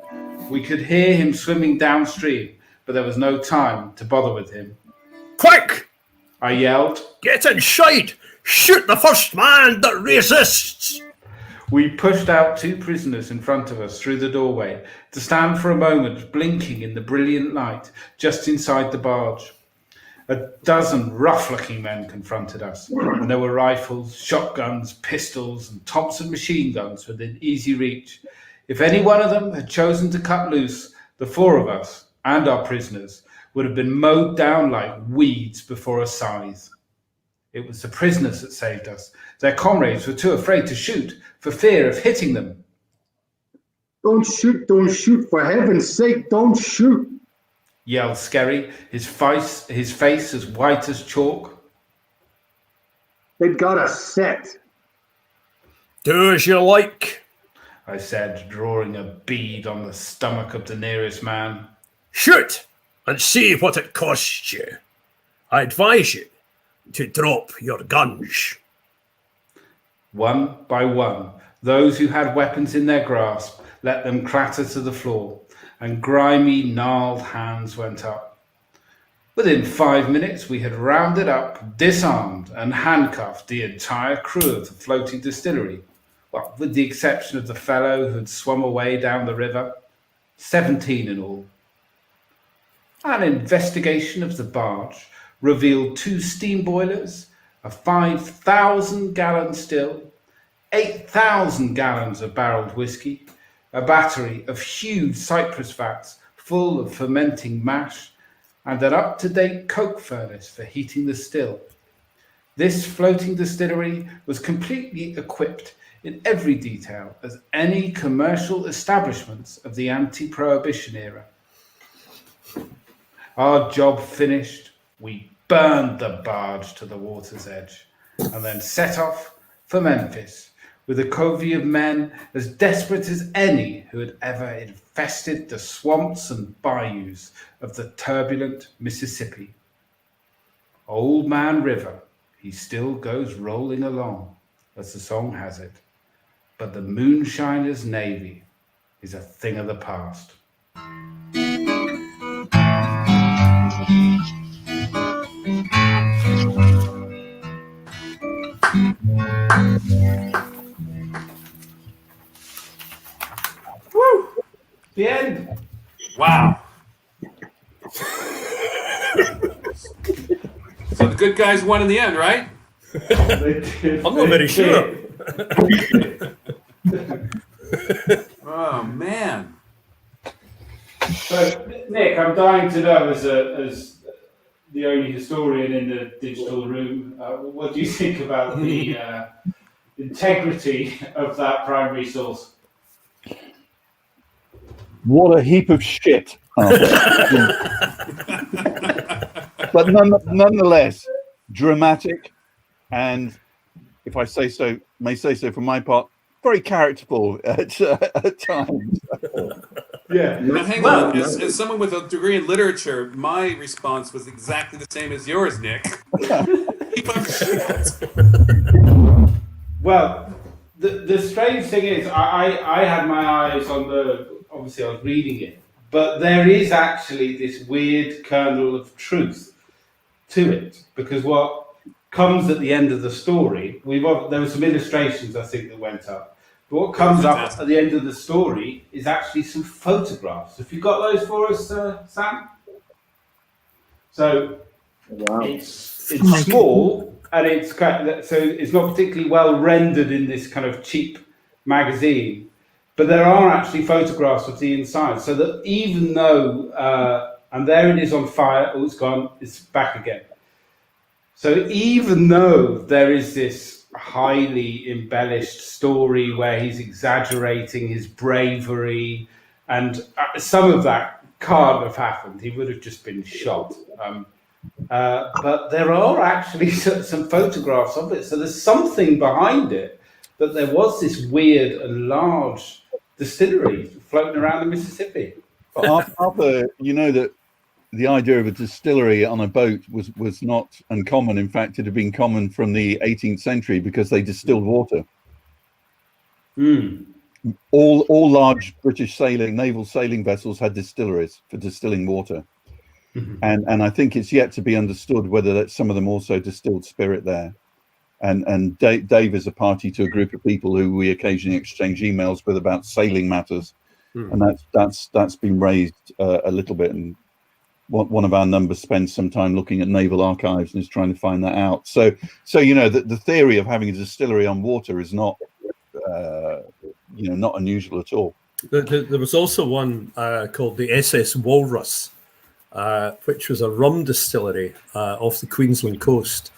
We could hear him swimming downstream, but there was no time to bother with him. Quick! I yelled. Get inside! Shoot the first man that resists! We pushed out 2 prisoners in front of us through the doorway to stand for a moment blinking in the brilliant light just inside the barge. A dozen rough-looking men confronted us, and there were rifles, shotguns, pistols, and Thompson machine guns within easy reach. If any one of them had chosen to cut loose, the 4 of us and our prisoners would have been mowed down like weeds before a scythe. It was the prisoners that saved us. Their comrades were too afraid to shoot for fear of hitting them. Don't shoot, for heaven's sake, don't shoot, yelled Skerry, his face as white as chalk. They'd got us set. Do as you like, I said, drawing a bead on the stomach of the nearest man. Shoot and see what it costs you. I advise you to drop your guns. One by one, those who had weapons in their grasp let them clatter to the floor, and grimy, gnarled hands went up. Within 5 minutes, we had rounded up, disarmed, and handcuffed the entire crew of the floating distillery, well, with the exception of the fellow who had swum away down the river. 17 in all. An investigation of the barge revealed 2 steam boilers, a 5,000-gallon still, 8,000 gallons of barreled whiskey, a battery of huge cypress vats full of fermenting mash, and an up-to-date coke furnace for heating the still. This floating distillery was completely equipped in every detail as any commercial establishments of the anti-prohibition era. Our job finished, we burned the barge to the water's edge and then set off for Memphis with a covey of men as desperate as any who had ever infested the swamps and bayous of the turbulent Mississippi. Old Man River, he still goes rolling along, as the song has it, but the moonshiner's navy is a thing of the past. Woo! The end. Wow. So the good guys won in the end, right? I'm not very sure. Oh man. So, Nick, I'm dying to know, as the only historian in the digital room, what do you think about the integrity of that primary source? What a heap of shit. But nonetheless, dramatic, and if I may say so from my part, very characterful at times. Yeah. Now, hang on. As someone with a degree in literature, my response was exactly the same as yours, Nick. Heap of shit. Well, the strange thing is, I had my eyes on obviously I was reading it, but there is actually this weird kernel of truth to it, because what comes at the end of the story, there were some illustrations I think that went up, but what comes up at the end of the story is actually some photographs. Have you got those for us, Sam? So it's small, and it's so it's not particularly well rendered in this kind of cheap magazine. But there are actually photographs of the inside, so that even though, and there it is on fire, oh, it's gone, it's back again. So even though there is this highly embellished story where he's exaggerating his bravery, and some of that can't have happened, he would have just been shot. But there are actually some photographs of it, so there's something behind it, that there was this weird and large distillery floating around the Mississippi. Arthur, you know that the idea of a distillery on a boat was not uncommon. In fact, it had been common from the 18th century because they distilled water. All large British naval sailing vessels had distilleries for distilling water. And I think it's yet to be understood whether some of them also distilled spirit there. And Dave is a party to a group of people who we occasionally exchange emails with about sailing matters, and that's been raised a little bit. And one of our numbers spends some time looking at naval archives and is trying to find that out. So you know the theory of having a distillery on water is not not unusual at all. There was also one called the SS Walrus, which was a rum distillery off the Queensland coast.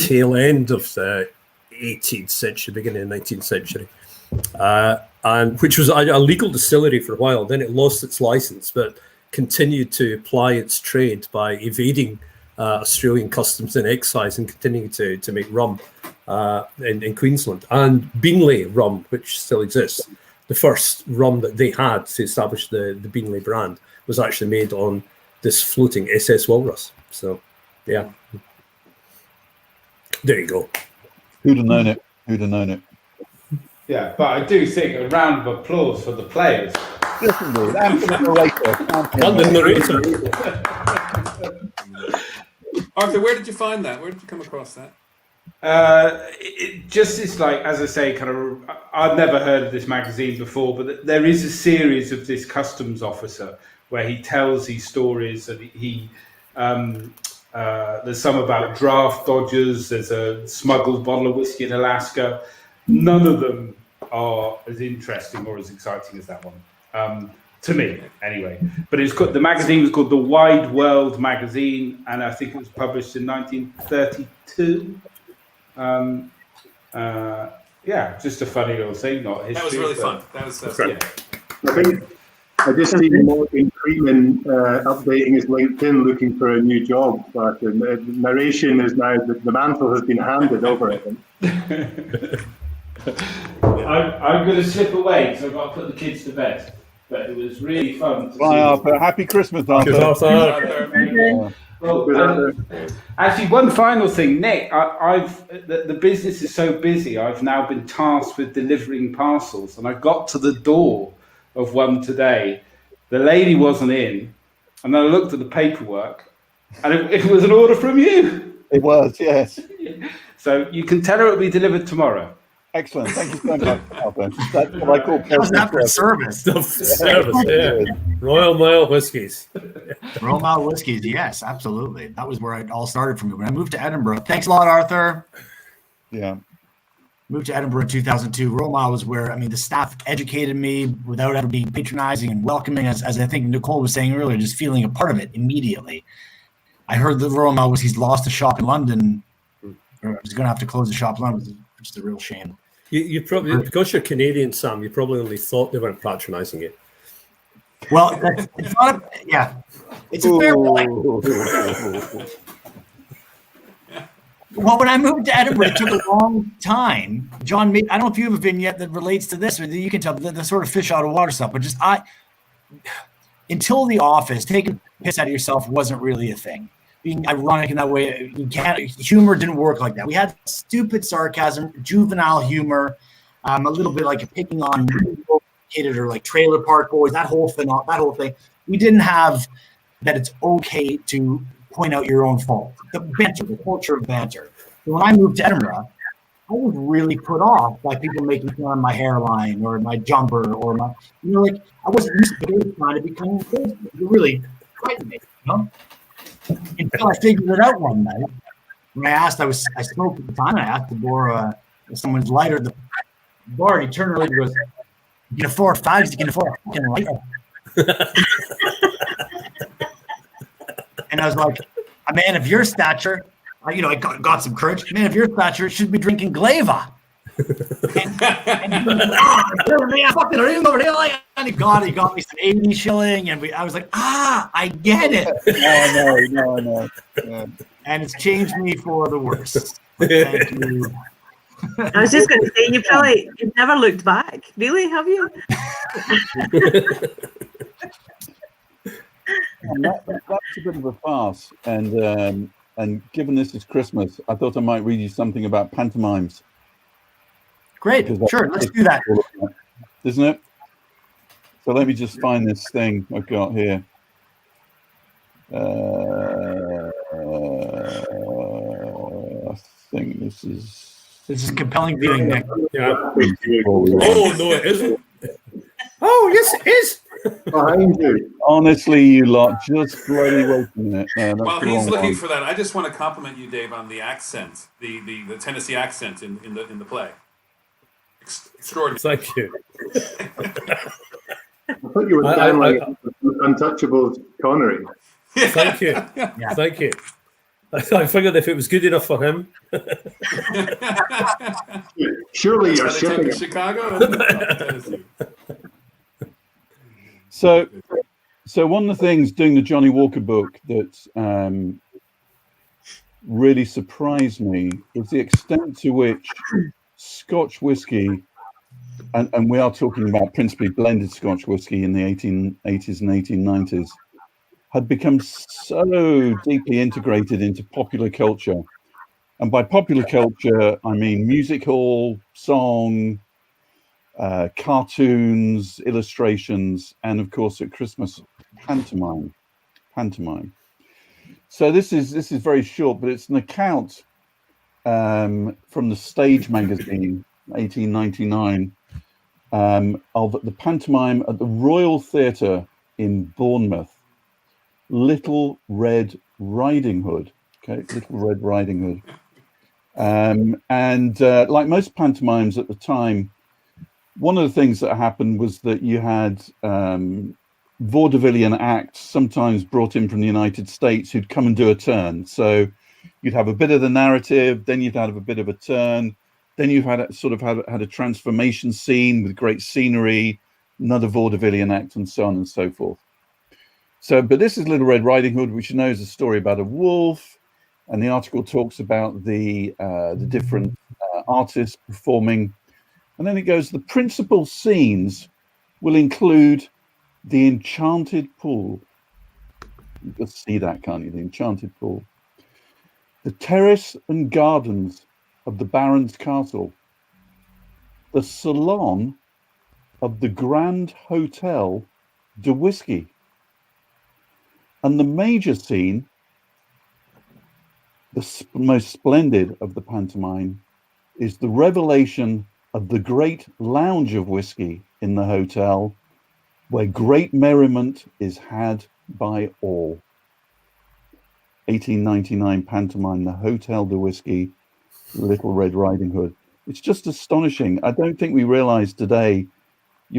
Tail end of the 18th century, beginning of the 19th century, and which was a legal distillery for a while. Then it lost its license, but continued to ply its trade by evading Australian customs and excise and continuing to make rum in Queensland. And Beanley rum, which still exists, the first rum that they had to establish the Beanley brand, was actually made on this floating SS Walrus. So, yeah. There you go. Who'd have known it? Who'd have known it? Yeah, but I do think a round of applause for the players. Listen, and for the narrator. And the narrator. Arthur, where did you find that? Where did you come across that? Just this, like, as I say, kind of, I've never heard of this magazine before, but there is a series of this customs officer where he tells these stories, and there's some about draft dodgers, there's a smuggled bottle of whiskey in Alaska. None of them are as interesting or as exciting as that one. To me, anyway. But the magazine was called The Wide World Magazine, and I think it was published in 1932. Yeah, just a funny little thing, not history. That was really fun. That was yeah. I think I just see Morgan Freeman updating his LinkedIn, looking for a new job. But the narration is now the mantle has been handed over. I think. I'm going to slip away because I've got to put the kids to bed. But it was really fun. Bye, Arthur. Happy Christmas, Arthur. Good Arthur. Well, actually, one final thing, Nick. The business is so busy. I've now been tasked with delivering parcels, and I got to the door of one today. The lady wasn't in, and then I looked at the paperwork, and it was an order from you. It was, yes. So you can tell her it'll be delivered tomorrow. Excellent. Thank you so much, Arthur. That's what I call after service. Service, yeah. Royal Mile Whiskies. Royal Mile Whiskies, yes, absolutely. That was where it all started for me. When I moved to Edinburgh. Thanks a lot, Arthur. Yeah. Moved to Edinburgh in 2002. Royal Mile was where, I mean, the staff educated me without ever being patronizing and welcoming, as I think Nicole was saying earlier, just feeling a part of it immediately. I heard the Royal Mile Whiskies lost a shop in London, or was going to have to close the shop in London, which is a real shame. You probably, because you're Canadian, Sam, you probably only thought they weren't patronising you. Well, it's not it's a fair point. Well, when I moved to Edinburgh, it took a long time. John, I don't know if you have a vignette that relates to this, or you can tell the sort of fish out of water stuff, but just until The Office, taking a piss out of yourself wasn't really a thing. Being ironic in that way, humor didn't work like that. We had stupid sarcasm, juvenile humor, a little bit like picking on or like Trailer Park Boys, that whole thing. We didn't have that. It's okay to point out your own fault. The banter, the culture of banter. So when I moved to Edinburgh, I was really put off by people making fun of my hairline or my jumper or my, like I wasn't used to trying to become crazy. It really frightened me, Until I figured it out one night. When I smoked at the time, I asked to borrow someone's lighter at the bar, and he turned around and goes, "You can afford fags, you can afford a fucking lighter." And I was like, "A man of your stature," I got some courage. "Man of your stature should be drinking Glaser." And he was like, and he got me some 80 shilling, and I was like, I get it. No. Yeah. And it's changed me for the worse. Thank you. I was just going to say, you've never looked back, really, have you? That's a bit of a farce, and given this is Christmas, I thought I might read you something about pantomimes. Great, sure, let's do that. Isn't it? So let me just find this thing I've got here. I think this is compelling viewing, Nick. Yeah. Oh no, it isn't. Oh yes, it is. Behind you. Honestly, you lot, just bloody wait a minute. While he's looking for that, I just want to compliment you, Dave, on the accent, the Tennessee accent in the play. Extraordinary. Thank you. I thought you were sound like Untouchables Connery. Thank you. Yeah. Thank you. I figured if it was good enough for him. Surely you're shipping to Chicago. So one of the things doing the Johnny Walker book that really surprised me was the extent to which Scotch whiskey, and we are talking about principally blended Scotch whiskey in the 1880s and 1890s, had become so deeply integrated into popular culture. And by popular culture, I mean music hall, song, cartoons, illustrations, and of course at Christmas, pantomime. So this is very short, but it's an account from the Stage magazine, 1899, of the pantomime at the Royal Theatre in Bournemouth, Little Red Riding Hood. Okay, Little Red Riding Hood. And like most pantomimes at the time, one of the things that happened was that you had vaudevillian acts, sometimes brought in from the United States, who'd come and do a turn. So you'd have a bit of the narrative, then you'd have a bit of a turn, then you've had a transformation scene with great scenery, another vaudevillian act, and so on and so forth. So, but this is Little Red Riding Hood, which you know is a story about a wolf, and the article talks about the different artists performing, and then it goes, the principal scenes will include the enchanted pool. You can see that, can't you? The enchanted pool. The terrace and gardens of the Baron's castle. The salon of the Grand Hotel de Whisky. And the major scene, the most splendid of the pantomime, is the revelation of the great lounge of whiskey in the hotel, where great merriment is had by all. 1899 pantomime, the Hotel de Whisky, Little Red Riding Hood. It's just astonishing. I don't think we realize today,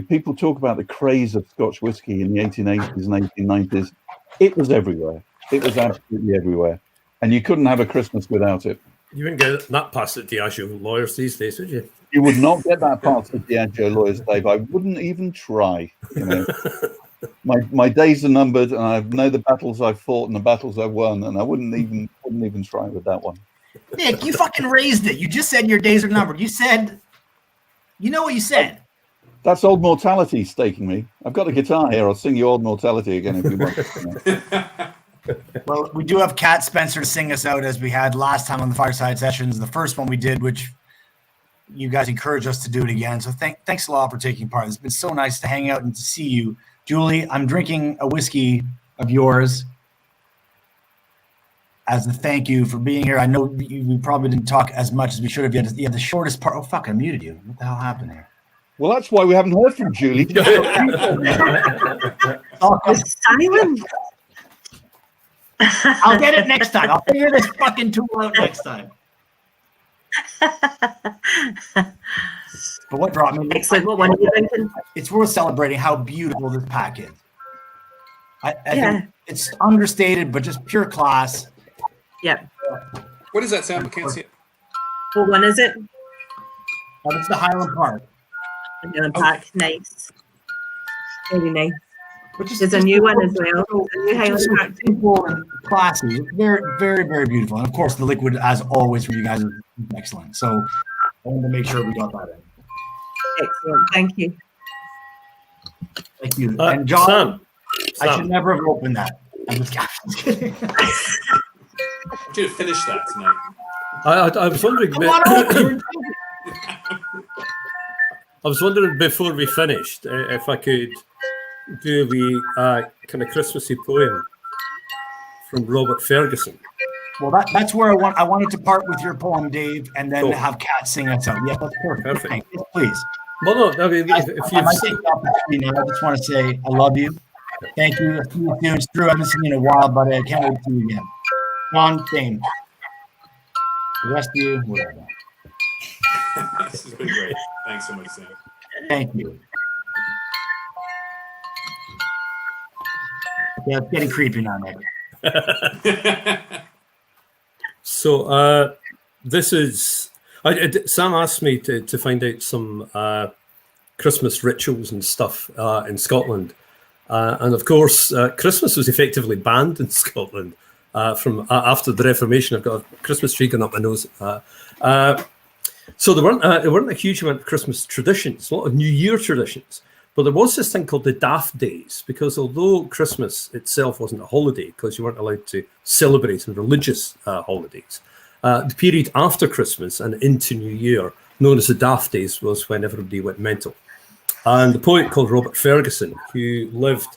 people talk about the craze of Scotch whiskey in the 1880s and 1890s. It was everywhere. It was absolutely everywhere. And you couldn't have a Christmas without it. You wouldn't get that past the Diageo lawyers these days, would you? You would not get that past the Diageo lawyers, Dave. I wouldn't even try. You know, my days are numbered, and I know the battles I've fought and the battles I've won, and I wouldn't even try with that one. Nick, you fucking raised it. You just said your days are numbered. You said, you know what you said. That's Old Mortality staking me. I've got a guitar here. I'll sing you Old Mortality again if you want. Well, we do have Kat Spencer to sing us out as we had last time on the Fireside Sessions, the first one we did, which you guys encouraged us to do it again. So thanks a lot for taking part. It's been so nice to hang out and to see you. Julie, I'm drinking a whiskey of yours as a thank you for being here. I know we probably didn't talk as much as we should have. You had the shortest part. Oh, fuck, I muted you. What the hell happened here? Well, that's why we haven't heard from Julie. Silent. I'll get it next time. I'll figure this fucking tool out next time. But what brought me? Excellent. What one are you drinking? It's worth celebrating how beautiful this pack is. I think it's understated, but just pure class. Yep. What does that sound? I can't see it. What one is it? It's the Highland Park. Highland Park. Nice. Very nice. There's a new one as well. A new Highland Park. Simple and classy. Very, very, very beautiful. And of course, the liquid, as always, for you guys is excellent. So I wanted to make sure we got that in. Excellent. Thank you. Thank you. And John, Sam. I should never have opened that. I'm just kidding. I want you to finish that tonight. I was wondering. I was wondering before we finished if I could do the kind of Christmassy poem from Robert Ferguson. Well, that's where I wanted to part with your poem, Dave, and then have Kat sing us out. Yeah, that's perfect. Thank you. Please. Well, no, I mean, if you've seen, I just want to say I love you. Thank you. See you soon. It's Drew. I haven't seen you in a while, but I can't wait to see you again. John, same. The rest of you, whatever. This has been great. Thanks so much, Sam. Thank you. Yeah, it's getting creepy now, Nick. So this is. Sam asked me to find out some Christmas rituals and stuff in Scotland, and of course, Christmas was effectively banned in Scotland from after the Reformation. I've got a Christmas tree going up my nose. So there weren't a huge amount of Christmas traditions, a lot of New Year traditions, but there was this thing called the Daft Days, because although Christmas itself wasn't a holiday, because you weren't allowed to celebrate some religious holidays, the period after Christmas and into New Year, known as the Daft Days, was when everybody went mental. And the poet called Robert Ferguson, who lived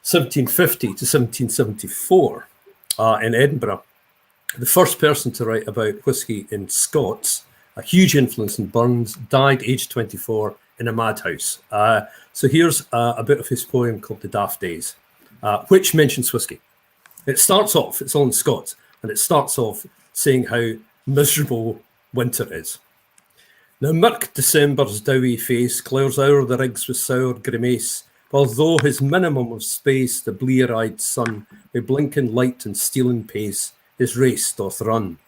1750 to 1774, in Edinburgh. The first person to write about whiskey in Scots, a huge influence in Burns, died aged 24 in a madhouse. So here's a bit of his poem called The Daft Days, which mentions whiskey. It starts off, it's all in Scots, and it starts off saying how miserable winter is. Now mirk December's dowie face glowers o'er the rigs with sour grimace, while though his minimum of space the blear-eyed sun, with blinking light and stealing pace, his race doth run.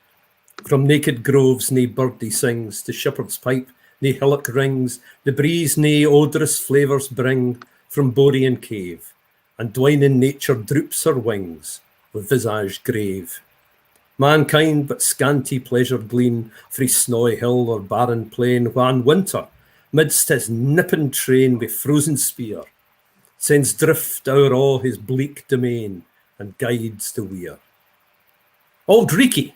From naked groves nae birdie sings, to shepherd's pipe nae hillock rings, the breeze nae odorous flavours bring from Borean cave, and dwining nature droops her wings with visage grave. Mankind but scanty pleasure glean frae snowy hill or barren plain, whan winter, midst his nipping train with frozen spear, sends drift o'er all his bleak domain and guides the weir. Auld Reekie,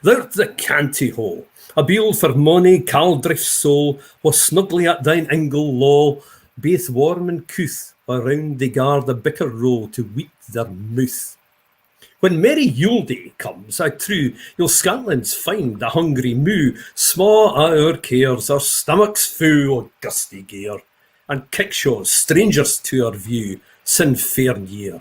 thou'rt the canty hole, a beal for mony caldrift's soul, was snugly at thine ingle low, baith warm and couth, around they gar the bicker row to weet their mouth. When merry Yule Day comes, I true, you'll scantlings find the hungry moo, sma a our cares, our stomachs fu o gusty gear, and kickshaws, strangers to our view, sin fair year.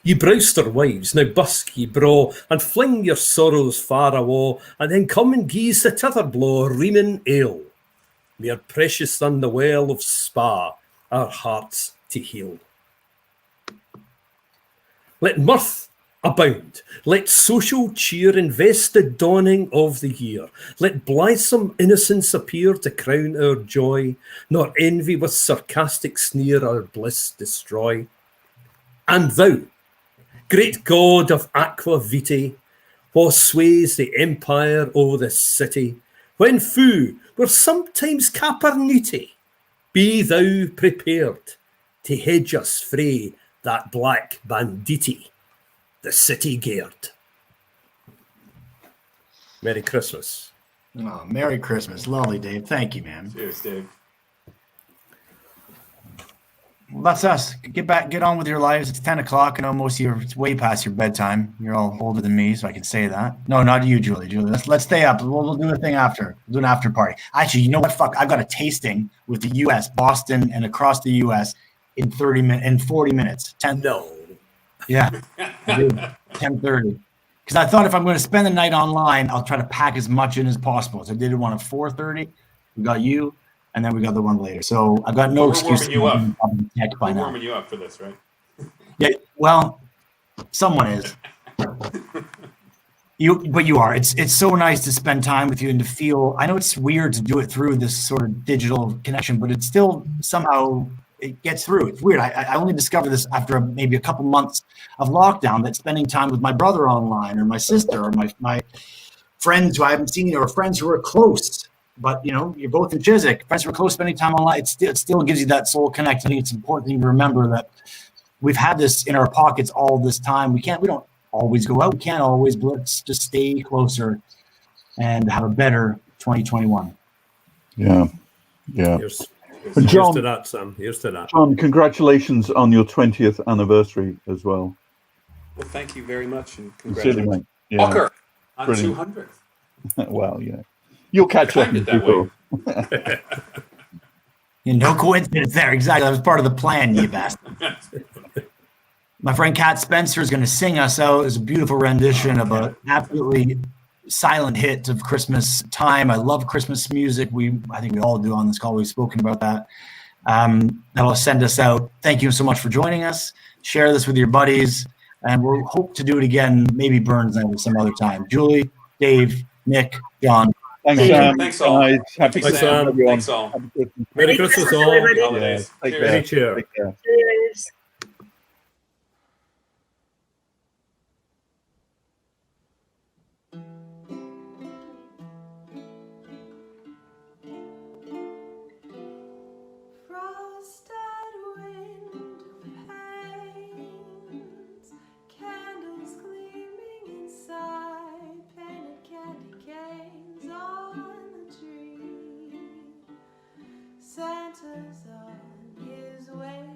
Ye browster wives, now busk ye braw, and fling your sorrows far awa, and then come and gies the tither blow, reaming ale, mair precious than the well of Spa, our hearts to heal. Let mirth abound, let social cheer invest the dawning of the year, let blithesome innocence appear to crown our joy, nor envy with sarcastic sneer our bliss destroy. And thou, great God of aqua vitae, wha sways the empire o' this city, when fu were sometimes capernuti, be thou prepared to hedge us frae that black banditti, the city geared. Merry Christmas. Oh, Merry Christmas. Lovely, Dave. Thank you, man. Cheers, Dave. Well, that's us. Get on with your lives. It's 10 o'clock. I know most of you are way past your bedtime. You're all older than me, so I can say that. No, not you, Julie. Julie, let's stay up. We'll do a thing after. We'll do an after party. Actually, you know what? Fuck, I've got a tasting with the U.S., Boston, and across the U.S. in 40 minutes. 10. No. Yeah, I do. 10:30. Because I thought if I'm going to spend the night online, I'll try to pack as much in as possible. So I did one at 4:30. We got you, and then we got the one later. So I've got no excuse. Warming you up. By now. Warming you up for this, right? Yeah, well, someone is. But you are. It's so nice to spend time with you and to feel. I know it's weird to do it through this sort of digital connection, but it's still somehow. It gets through. It's weird. I only discovered this after maybe a couple months of lockdown, that spending time with my brother online or my sister or my friends who I haven't seen or friends who are close, but you're both in Chiswick, friends who are close, spending time online, it still gives you that soul connect. I think it's important to remember that we've had this in our pockets all this time. We don't always go out. We can't always, but let's just stay closer and have a better 2021. Yeah. Here's to that, Sam. Here's to that. John, congratulations on your 20th anniversary as well. Well, thank you very much, and Sincerely, congratulations. mate. Yeah. Walker on Brilliant. 200th. Well, you'll catch up. Timed it that way. No coincidence there. Exactly. That was part of the plan, you bastard. My friend Kat Spencer is going to sing us out. It's a beautiful rendition of an absolutely silent hit of Christmas time. I love Christmas music. I think we all do on this call. We've spoken about that. That'll send us out. Thank you so much for joining us. Share this with your buddies, and we'll hope to do it again. Maybe Burns and some other time. Julie, Dave, Nick, John. Thanks, Sam. Thanks all. Happy Thanks, Christmas, Sam. everyone. Thanks all. Merry Christmas, all. Happy holidays. Take Cheers. care. Cheers. Take care. Cheers. Santa's on his way.